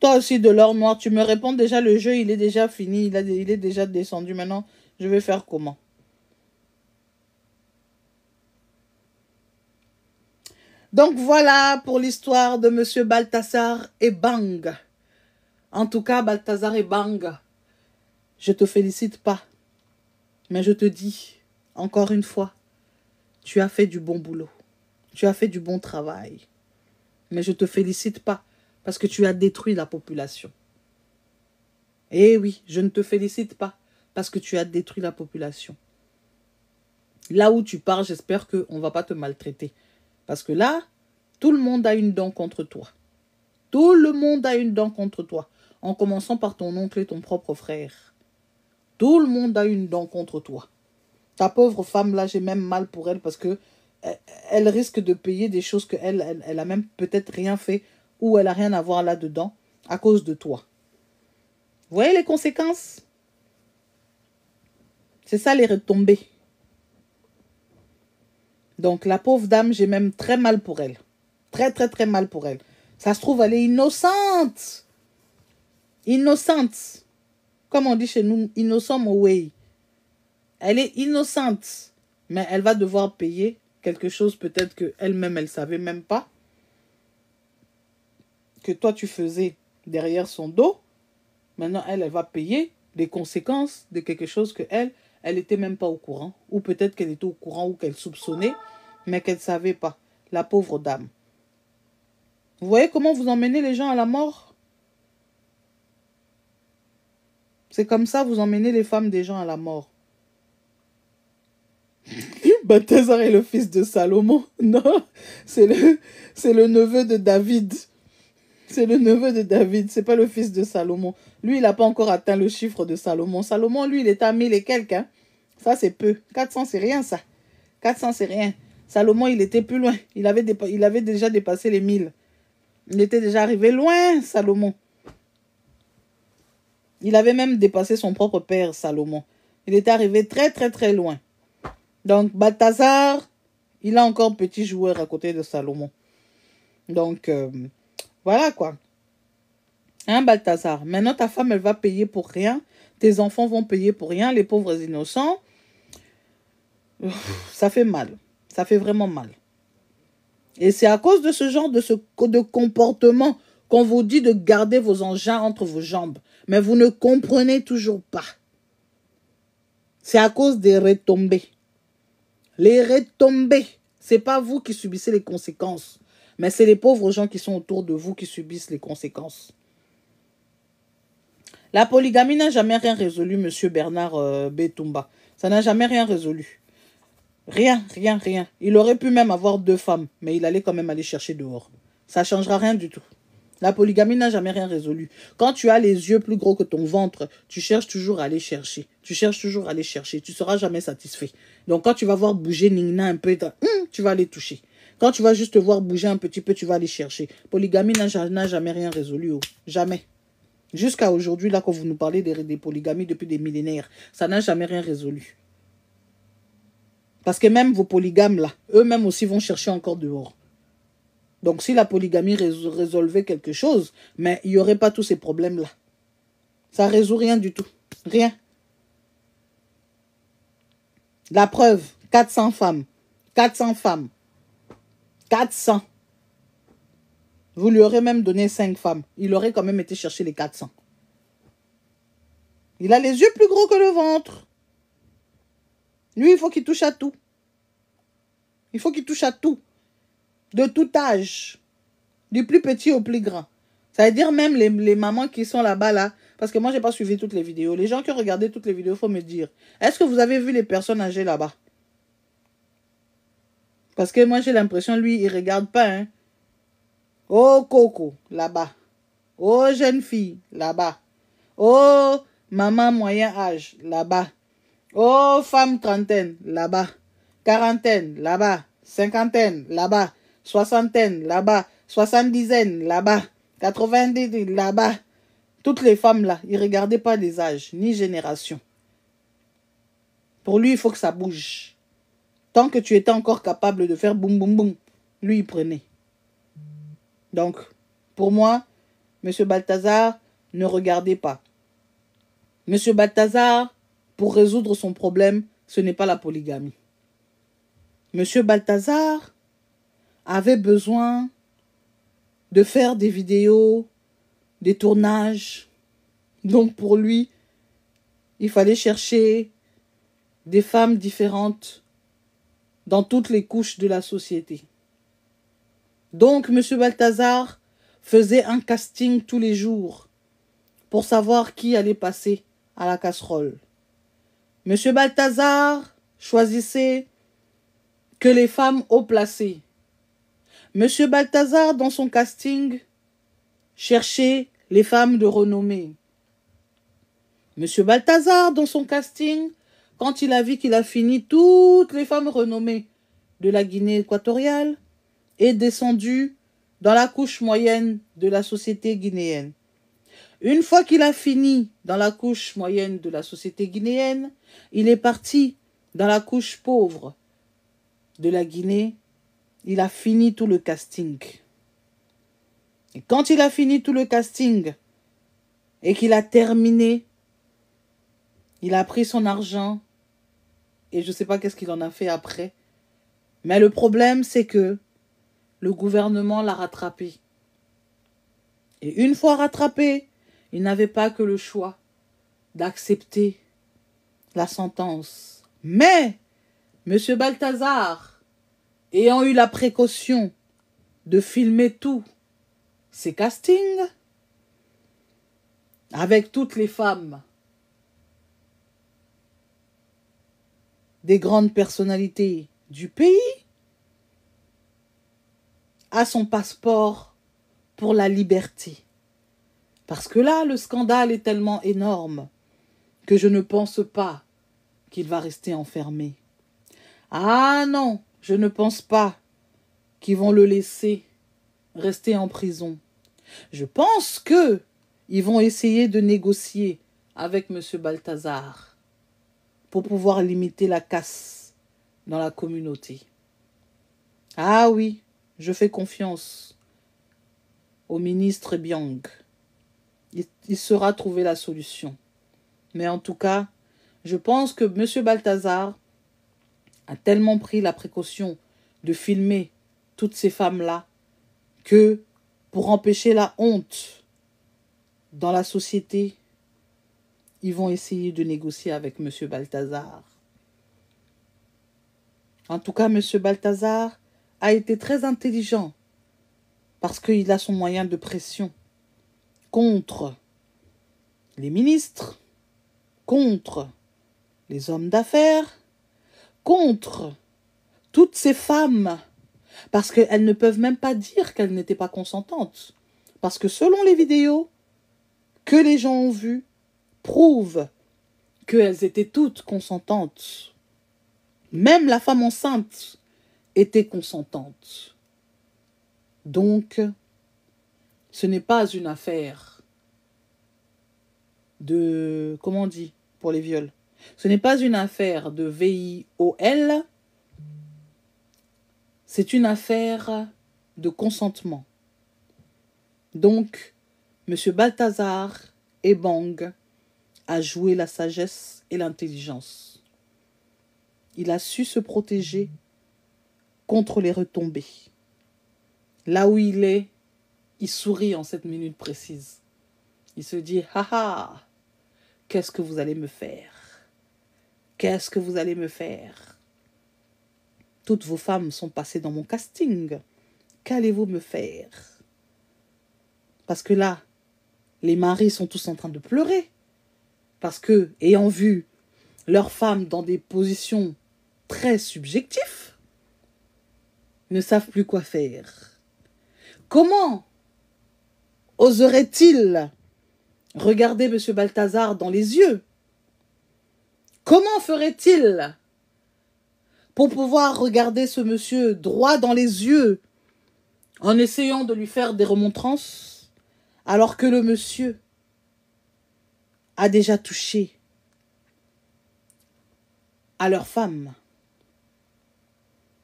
[SPEAKER 1] Toi aussi de l'or noir, tu me réponds déjà, le jeu il est déjà fini, il est déjà descendu. Maintenant, je vais faire comment? Donc voilà pour l'histoire de monsieur Balthazar Ebang. En tout cas, Balthazar Ebang, je te félicite pas. Mais je te dis, encore une fois, tu as fait du bon boulot. Tu as fait du bon travail. Mais je te félicite pas. Parce que tu as détruit la population. Eh oui, je ne te félicite pas. Parce que tu as détruit la population. Là où tu pars, j'espère qu'on ne va pas te maltraiter. Parce que là, tout le monde a une dent contre toi. Tout le monde a une dent contre toi. En commençant par ton oncle et ton propre frère. Tout le monde a une dent contre toi. Ta pauvre femme, là, j'ai même mal pour elle parce que elle risque de payer des choses qu'elle elle a même peut-être rien fait ou elle n'a rien à voir là-dedans à cause de toi. Vous voyez les conséquences? C'est ça les retombées. Donc la pauvre dame, j'ai même très mal pour elle. Très, très, très mal pour elle. Ça se trouve, elle est innocente. Innocente. Comme on dit chez nous, innocent way. Elle est innocente. Mais elle va devoir payer quelque chose peut-être qu'elle-même, elle ne savait même pas. Que toi, tu faisais derrière son dos. Maintenant, elle va payer les conséquences de quelque chose qu'elle n'était même pas au courant. Ou peut-être qu'elle était au courant ou qu'elle soupçonnait, mais qu'elle ne savait pas. La pauvre dame. Vous voyez comment vous emmenez les gens à la mort? C'est comme ça vous emmenez les femmes des gens à la mort. Balthazar est le fils de Salomon. Non, c'est le neveu de David. C'est le neveu de David, c'est pas le fils de Salomon. Lui, il n'a pas encore atteint le chiffre de Salomon. Salomon, lui, il est à 1000 et quelques. Hein. Ça, c'est peu. 400, c'est rien, ça. 400, c'est rien. Salomon, il était plus loin. Il avait déjà dépassé les 1000. Il était déjà arrivé loin, Salomon. Il avait même dépassé son propre père, Salomon. Il était arrivé très, très, très loin. Donc, Balthazar, il a encore petit joueur à côté de Salomon. Donc, voilà quoi. Hein, Balthazar? Maintenant, ta femme, elle va payer pour rien. Tes enfants vont payer pour rien. Les pauvres innocents. Ça fait mal. Ça fait vraiment mal. Et c'est à cause de ce genre de comportement qu'on vous dit de garder vos engins entre vos jambes. Mais vous ne comprenez toujours pas. C'est à cause des retombées. Les retombées, ce n'est pas vous qui subissez les conséquences. Mais c'est les pauvres gens qui sont autour de vous qui subissent les conséquences. La polygamie n'a jamais rien résolu, monsieur Bernard Betumba. Ça n'a jamais rien résolu. Rien. Il aurait pu même avoir 2 femmes, mais il allait quand même aller chercher dehors. Ça ne changera rien du tout. La polygamie n'a jamais rien résolu. Quand tu as les yeux plus gros que ton ventre, tu cherches toujours à aller chercher. Tu ne seras jamais satisfait. Donc quand tu vas voir bouger Nina un peu, tu vas aller toucher. Quand tu vas juste voir bouger un petit peu, tu vas aller chercher. Polygamie n'a jamais rien résolu. Oh. Jamais. Jusqu'à aujourd'hui, là, quand vous nous parlez des polygamies depuis des millénaires, ça n'a jamais rien résolu. Parce que même vos polygames, là, eux-mêmes aussi vont chercher encore dehors. Donc, si la polygamie résolvait quelque chose, mais il n'y aurait pas tous ces problèmes-là. Ça ne résout rien du tout. Rien. La preuve, 400 femmes. 400 femmes. 400. Vous lui aurez même donné 5 femmes. Il aurait quand même été chercher les 400. Il a les yeux plus gros que le ventre. Lui, il faut qu'il touche à tout. Il faut qu'il touche à tout. De tout âge. Du plus petit au plus grand. Ça veut dire même les mamans qui sont là-bas, là. Parce que moi, je n'ai pas suivi toutes les vidéos. Les gens qui ont regardé toutes les vidéos, il faut me dire. Est-ce que vous avez vu les personnes âgées là-bas? Parce que moi, j'ai l'impression, lui, il ne regarde pas, hein. Oh, Coco, là-bas. Oh, jeune fille, là-bas. Oh, maman moyen âge, là-bas. Oh, femme trentaine, là-bas. Quarantaine, là-bas. Cinquantaine, là-bas. Soixantaine, là-bas. 70aine, là-bas. 90, là-bas. Toutes les femmes, là, ils ne regardaient pas les âges, ni génération. Pour lui, il faut que ça bouge. Tant que tu étais encore capable de faire boum, boum, boum, lui, il prenait. Donc, pour moi, M. Balthazar, ne regardez pas. M. Balthazar, pour résoudre son problème, ce n'est pas la polygamie. M. Balthazar avait besoin de faire des vidéos, des tournages. Donc, pour lui, il fallait chercher des femmes différentes dans toutes les couches de la société. Donc, M. Balthazar faisait un casting tous les jours pour savoir qui allait passer à la casserole. M. Balthazar choisissait que les femmes haut placées. M. Balthazar, dans son casting, cherchait les femmes de renommée. M. Balthazar, dans son casting, quand il a vu qu'il a fini toutes les femmes renommées de la Guinée équatoriale, est descendu dans la couche moyenne de la société guinéenne. Une fois qu'il a fini dans la couche moyenne de la société guinéenne, il est parti dans la couche pauvre de la Guinée. Il a fini tout le casting. Et quand il a fini tout le casting et qu'il a terminé, il a pris son argent et je ne sais pas qu'est-ce qu'il en a fait après. Mais le problème, c'est que le gouvernement l'a rattrapé. Et une fois rattrapé, il n'avait pas que le choix d'accepter la sentence. Mais, M. Balthazar, ayant eu la précaution de filmer tous ses castings, avec toutes les femmes des grandes personnalités du pays, a son passeport pour la liberté. Parce que là, le scandale est tellement énorme que je ne pense pas qu'il va rester enfermé. Ah non, je ne pense pas qu'ils vont le laisser rester en prison. Je pense qu'ils vont essayer de négocier avec M. Balthazar pour pouvoir limiter la casse dans la communauté. Ah oui, je fais confiance au ministre Biang. Il saura trouver la solution. Mais en tout cas, je pense que M. Balthazar a tellement pris la précaution de filmer toutes ces femmes-là que pour empêcher la honte dans la société, ils vont essayer de négocier avec M. Balthazar. En tout cas, M. Balthazar a été très intelligent parce qu'il a son moyen de pression contre les ministres, contre les hommes d'affaires, contre toutes ces femmes, parce qu'elles ne peuvent même pas dire qu'elles n'étaient pas consentantes. Parce que selon les vidéos que les gens ont vues, prouvent qu'elles étaient toutes consentantes. Même la femme enceinte était consentante. Donc, ce n'est pas une affaire de... Comment on dit pour les viols? Ce n'est pas une affaire de VIOL, c'est une affaire de consentement. Donc, M. Balthazar Ebang a joué la sagesse et l'intelligence. Il a su se protéger contre les retombées. Là où il est, il sourit en cette minute précise. Il se dit, haha, qu'est-ce que vous allez me faire? Qu'est-ce que vous allez me faire? Toutes vos femmes sont passées dans mon casting. Qu'allez-vous me faire? Parce que là, les maris sont tous en train de pleurer. Parce que, ayant vu leurs femmes dans des positions très subjectives, ne savent plus quoi faire. Comment oserait-il regarder M. Balthazar dans les yeux? Comment ferait-il pour pouvoir regarder ce monsieur droit dans les yeux en essayant de lui faire des remontrances alors que le monsieur a déjà touché à leur femme?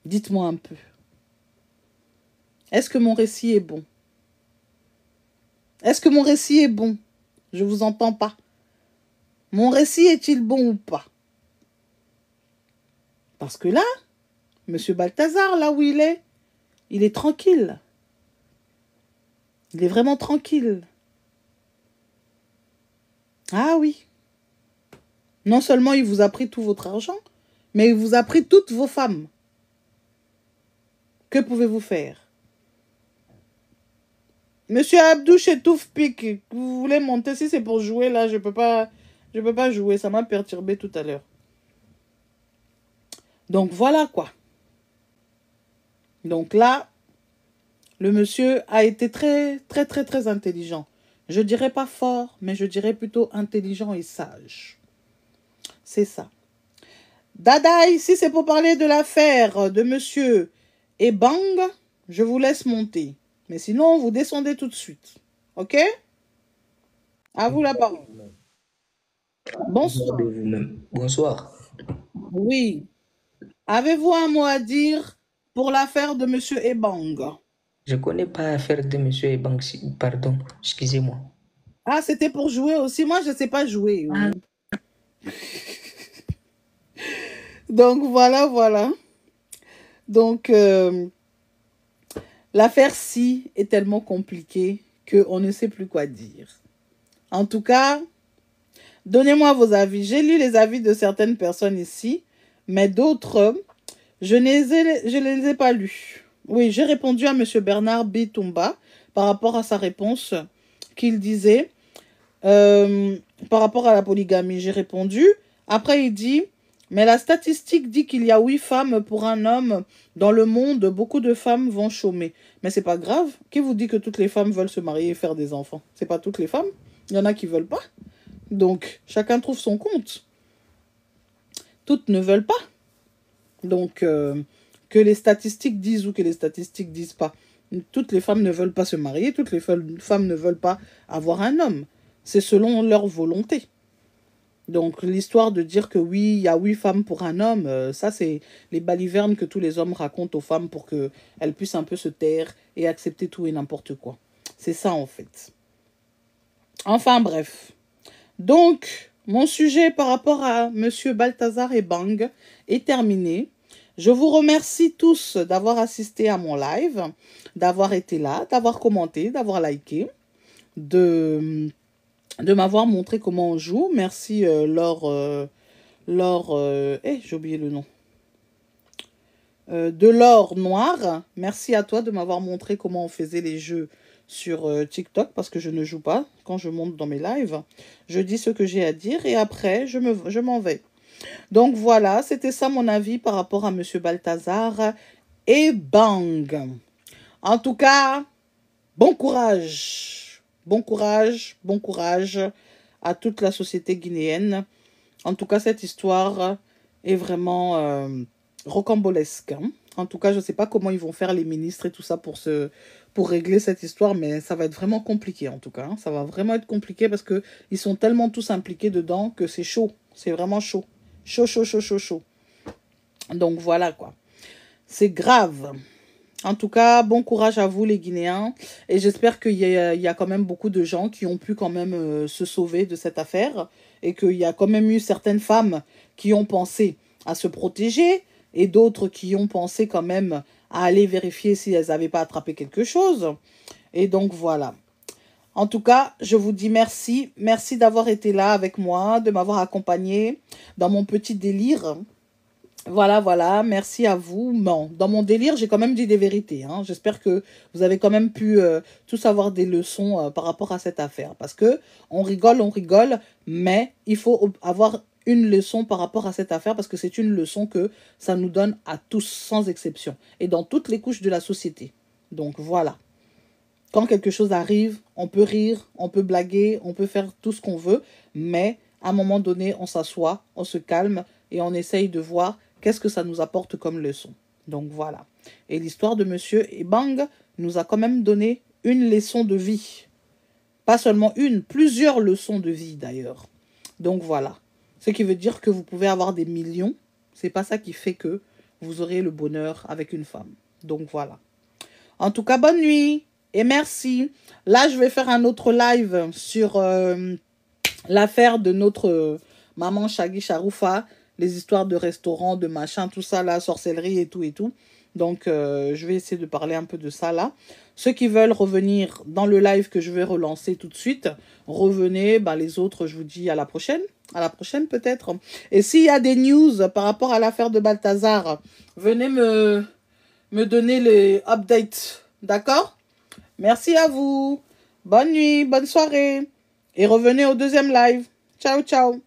[SPEAKER 1] Dites-moi un peu. Est-ce que mon récit est bon? Est-ce que mon récit est bon? Je ne vous entends pas. Mon récit est-il bon ou pas? Parce que là, M. Balthazar, là où il est tranquille. Il est vraiment tranquille. Ah oui. Non seulement il vous a pris tout votre argent, mais il vous a pris toutes vos femmes. Que pouvez-vous faire? Monsieur Abdou Chetouf Pic, vous voulez monter? Si c'est pour jouer, là, je peux pas jouer. Ça m'a perturbé tout à l'heure. Donc, voilà quoi. Donc là, le monsieur a été très, très, très, très intelligent. Je dirais pas fort, mais je dirais plutôt intelligent et sage. C'est ça. Dada, ici, c'est pour parler de l'affaire de monsieur Ebang. Je vous laisse monter. Mais sinon, vous descendez tout de suite. OK? À vous la parole. Bonsoir.
[SPEAKER 3] Bonsoir.
[SPEAKER 1] Oui. Avez-vous un mot à dire pour l'affaire de monsieur Ebang?
[SPEAKER 3] Je ne connais pas l'affaire de monsieur Ebang. Pardon, excusez-moi.
[SPEAKER 1] Ah, c'était pour jouer aussi. Moi, je ne sais pas jouer. Oui. Donc, voilà. Donc, l'affaire-ci est tellement compliquée qu'on ne sait plus quoi dire. En tout cas, donnez-moi vos avis. J'ai lu les avis de certaines personnes ici, mais d'autres, je ne les ai pas lus. Oui, j'ai répondu à M. Bernard Bitumba par rapport à sa réponse qu'il disait par rapport à la polygamie. J'ai répondu. Après, il dit... Mais la statistique dit qu'il y a 8 femmes pour un homme dans le monde. Beaucoup de femmes vont chômer. Mais c'est pas grave. Qui vous dit que toutes les femmes veulent se marier et faire des enfants? C'est pas toutes les femmes. Il y en a qui veulent pas. Donc, chacun trouve son compte. Toutes ne veulent pas. Donc, que les statistiques disent ou que les statistiques disent pas. Toutes les femmes ne veulent pas se marier. Toutes les femmes ne veulent pas avoir un homme. C'est selon leur volonté. Donc, l'histoire de dire que oui, il y a 8 femmes pour un homme, ça, c'est les balivernes que tous les hommes racontent aux femmes pour qu'elles puissent un peu se taire et accepter tout et n'importe quoi. C'est ça, en fait. Enfin, bref. Donc, mon sujet par rapport à M. Balthazar Ebang est terminé. Je vous remercie tous d'avoir assisté à mon live, d'avoir été là, d'avoir commenté, d'avoir liké, de m'avoir montré comment on joue. Merci Laure, j'ai oublié le nom. De l'or noir. Merci à toi de m'avoir montré comment on faisait les jeux sur TikTok parce que je ne joue pas quand je monte dans mes lives. Je dis ce que j'ai à dire et après je m'en vais. Donc voilà, c'était ça mon avis par rapport à Monsieur Balthazar et bang. En tout cas, bon courage. Bon courage, bon courage à toute la société guinéenne. En tout cas, cette histoire est vraiment rocambolesque. Hein. En tout cas, je ne sais pas comment ils vont faire les ministres et tout ça pour régler cette histoire, mais ça va être vraiment compliqué en tout cas. Hein. Ça va vraiment être compliqué parce qu'ils sont tellement tous impliqués dedans que c'est chaud. C'est vraiment chaud. Chaud, chaud, chaud, chaud, chaud. Donc voilà quoi. C'est grave. En tout cas, bon courage à vous les Guinéens. Et j'espère qu'il y a quand même beaucoup de gens qui ont pu quand même se sauver de cette affaire. Et qu'il y a quand même eu certaines femmes qui ont pensé à se protéger. Et d'autres qui ont pensé quand même à aller vérifier si elles n'avaient pas attrapé quelque chose. Et donc voilà. En tout cas, je vous dis merci. Merci d'avoir été là avec moi, de m'avoir accompagné dans mon petit délire. Voilà, voilà, merci à vous. Bon, dans mon délire, j'ai quand même dit des vérités. Hein. J'espère que vous avez quand même pu tous avoir des leçons par rapport à cette affaire. Parce que on rigole, mais il faut avoir une leçon par rapport à cette affaire parce que c'est une leçon que ça nous donne à tous, sans exception. Et dans toutes les couches de la société. Donc voilà. Quand quelque chose arrive, on peut rire, on peut blaguer, on peut faire tout ce qu'on veut. Mais à un moment donné, on s'assoit, on se calme et on essaye de voir qu'est-ce que ça nous apporte comme leçon. Donc voilà. Et l'histoire de Monsieur Ebang nous a quand même donné une leçon de vie. Pas seulement une, plusieurs leçons de vie d'ailleurs. Donc voilà. Ce qui veut dire que vous pouvez avoir des millions. C'est pas ça qui fait que vous aurez le bonheur avec une femme. Donc voilà. En tout cas, bonne nuit et merci. Là, je vais faire un autre live sur l'affaire de notre maman Shaggy Charoufa. Les histoires de restaurants, de machin, tout ça, la sorcellerie et tout et tout. Donc, je vais essayer de parler un peu de ça là. Ceux qui veulent revenir dans le live que je vais relancer tout de suite, revenez. Ben, les autres, je vous dis à la prochaine. À la prochaine peut-être. Et s'il y a des news par rapport à l'affaire de Balthazar, venez me donner les updates. D'accord? Merci à vous. Bonne nuit, bonne soirée. Et revenez au deuxième live. Ciao, ciao.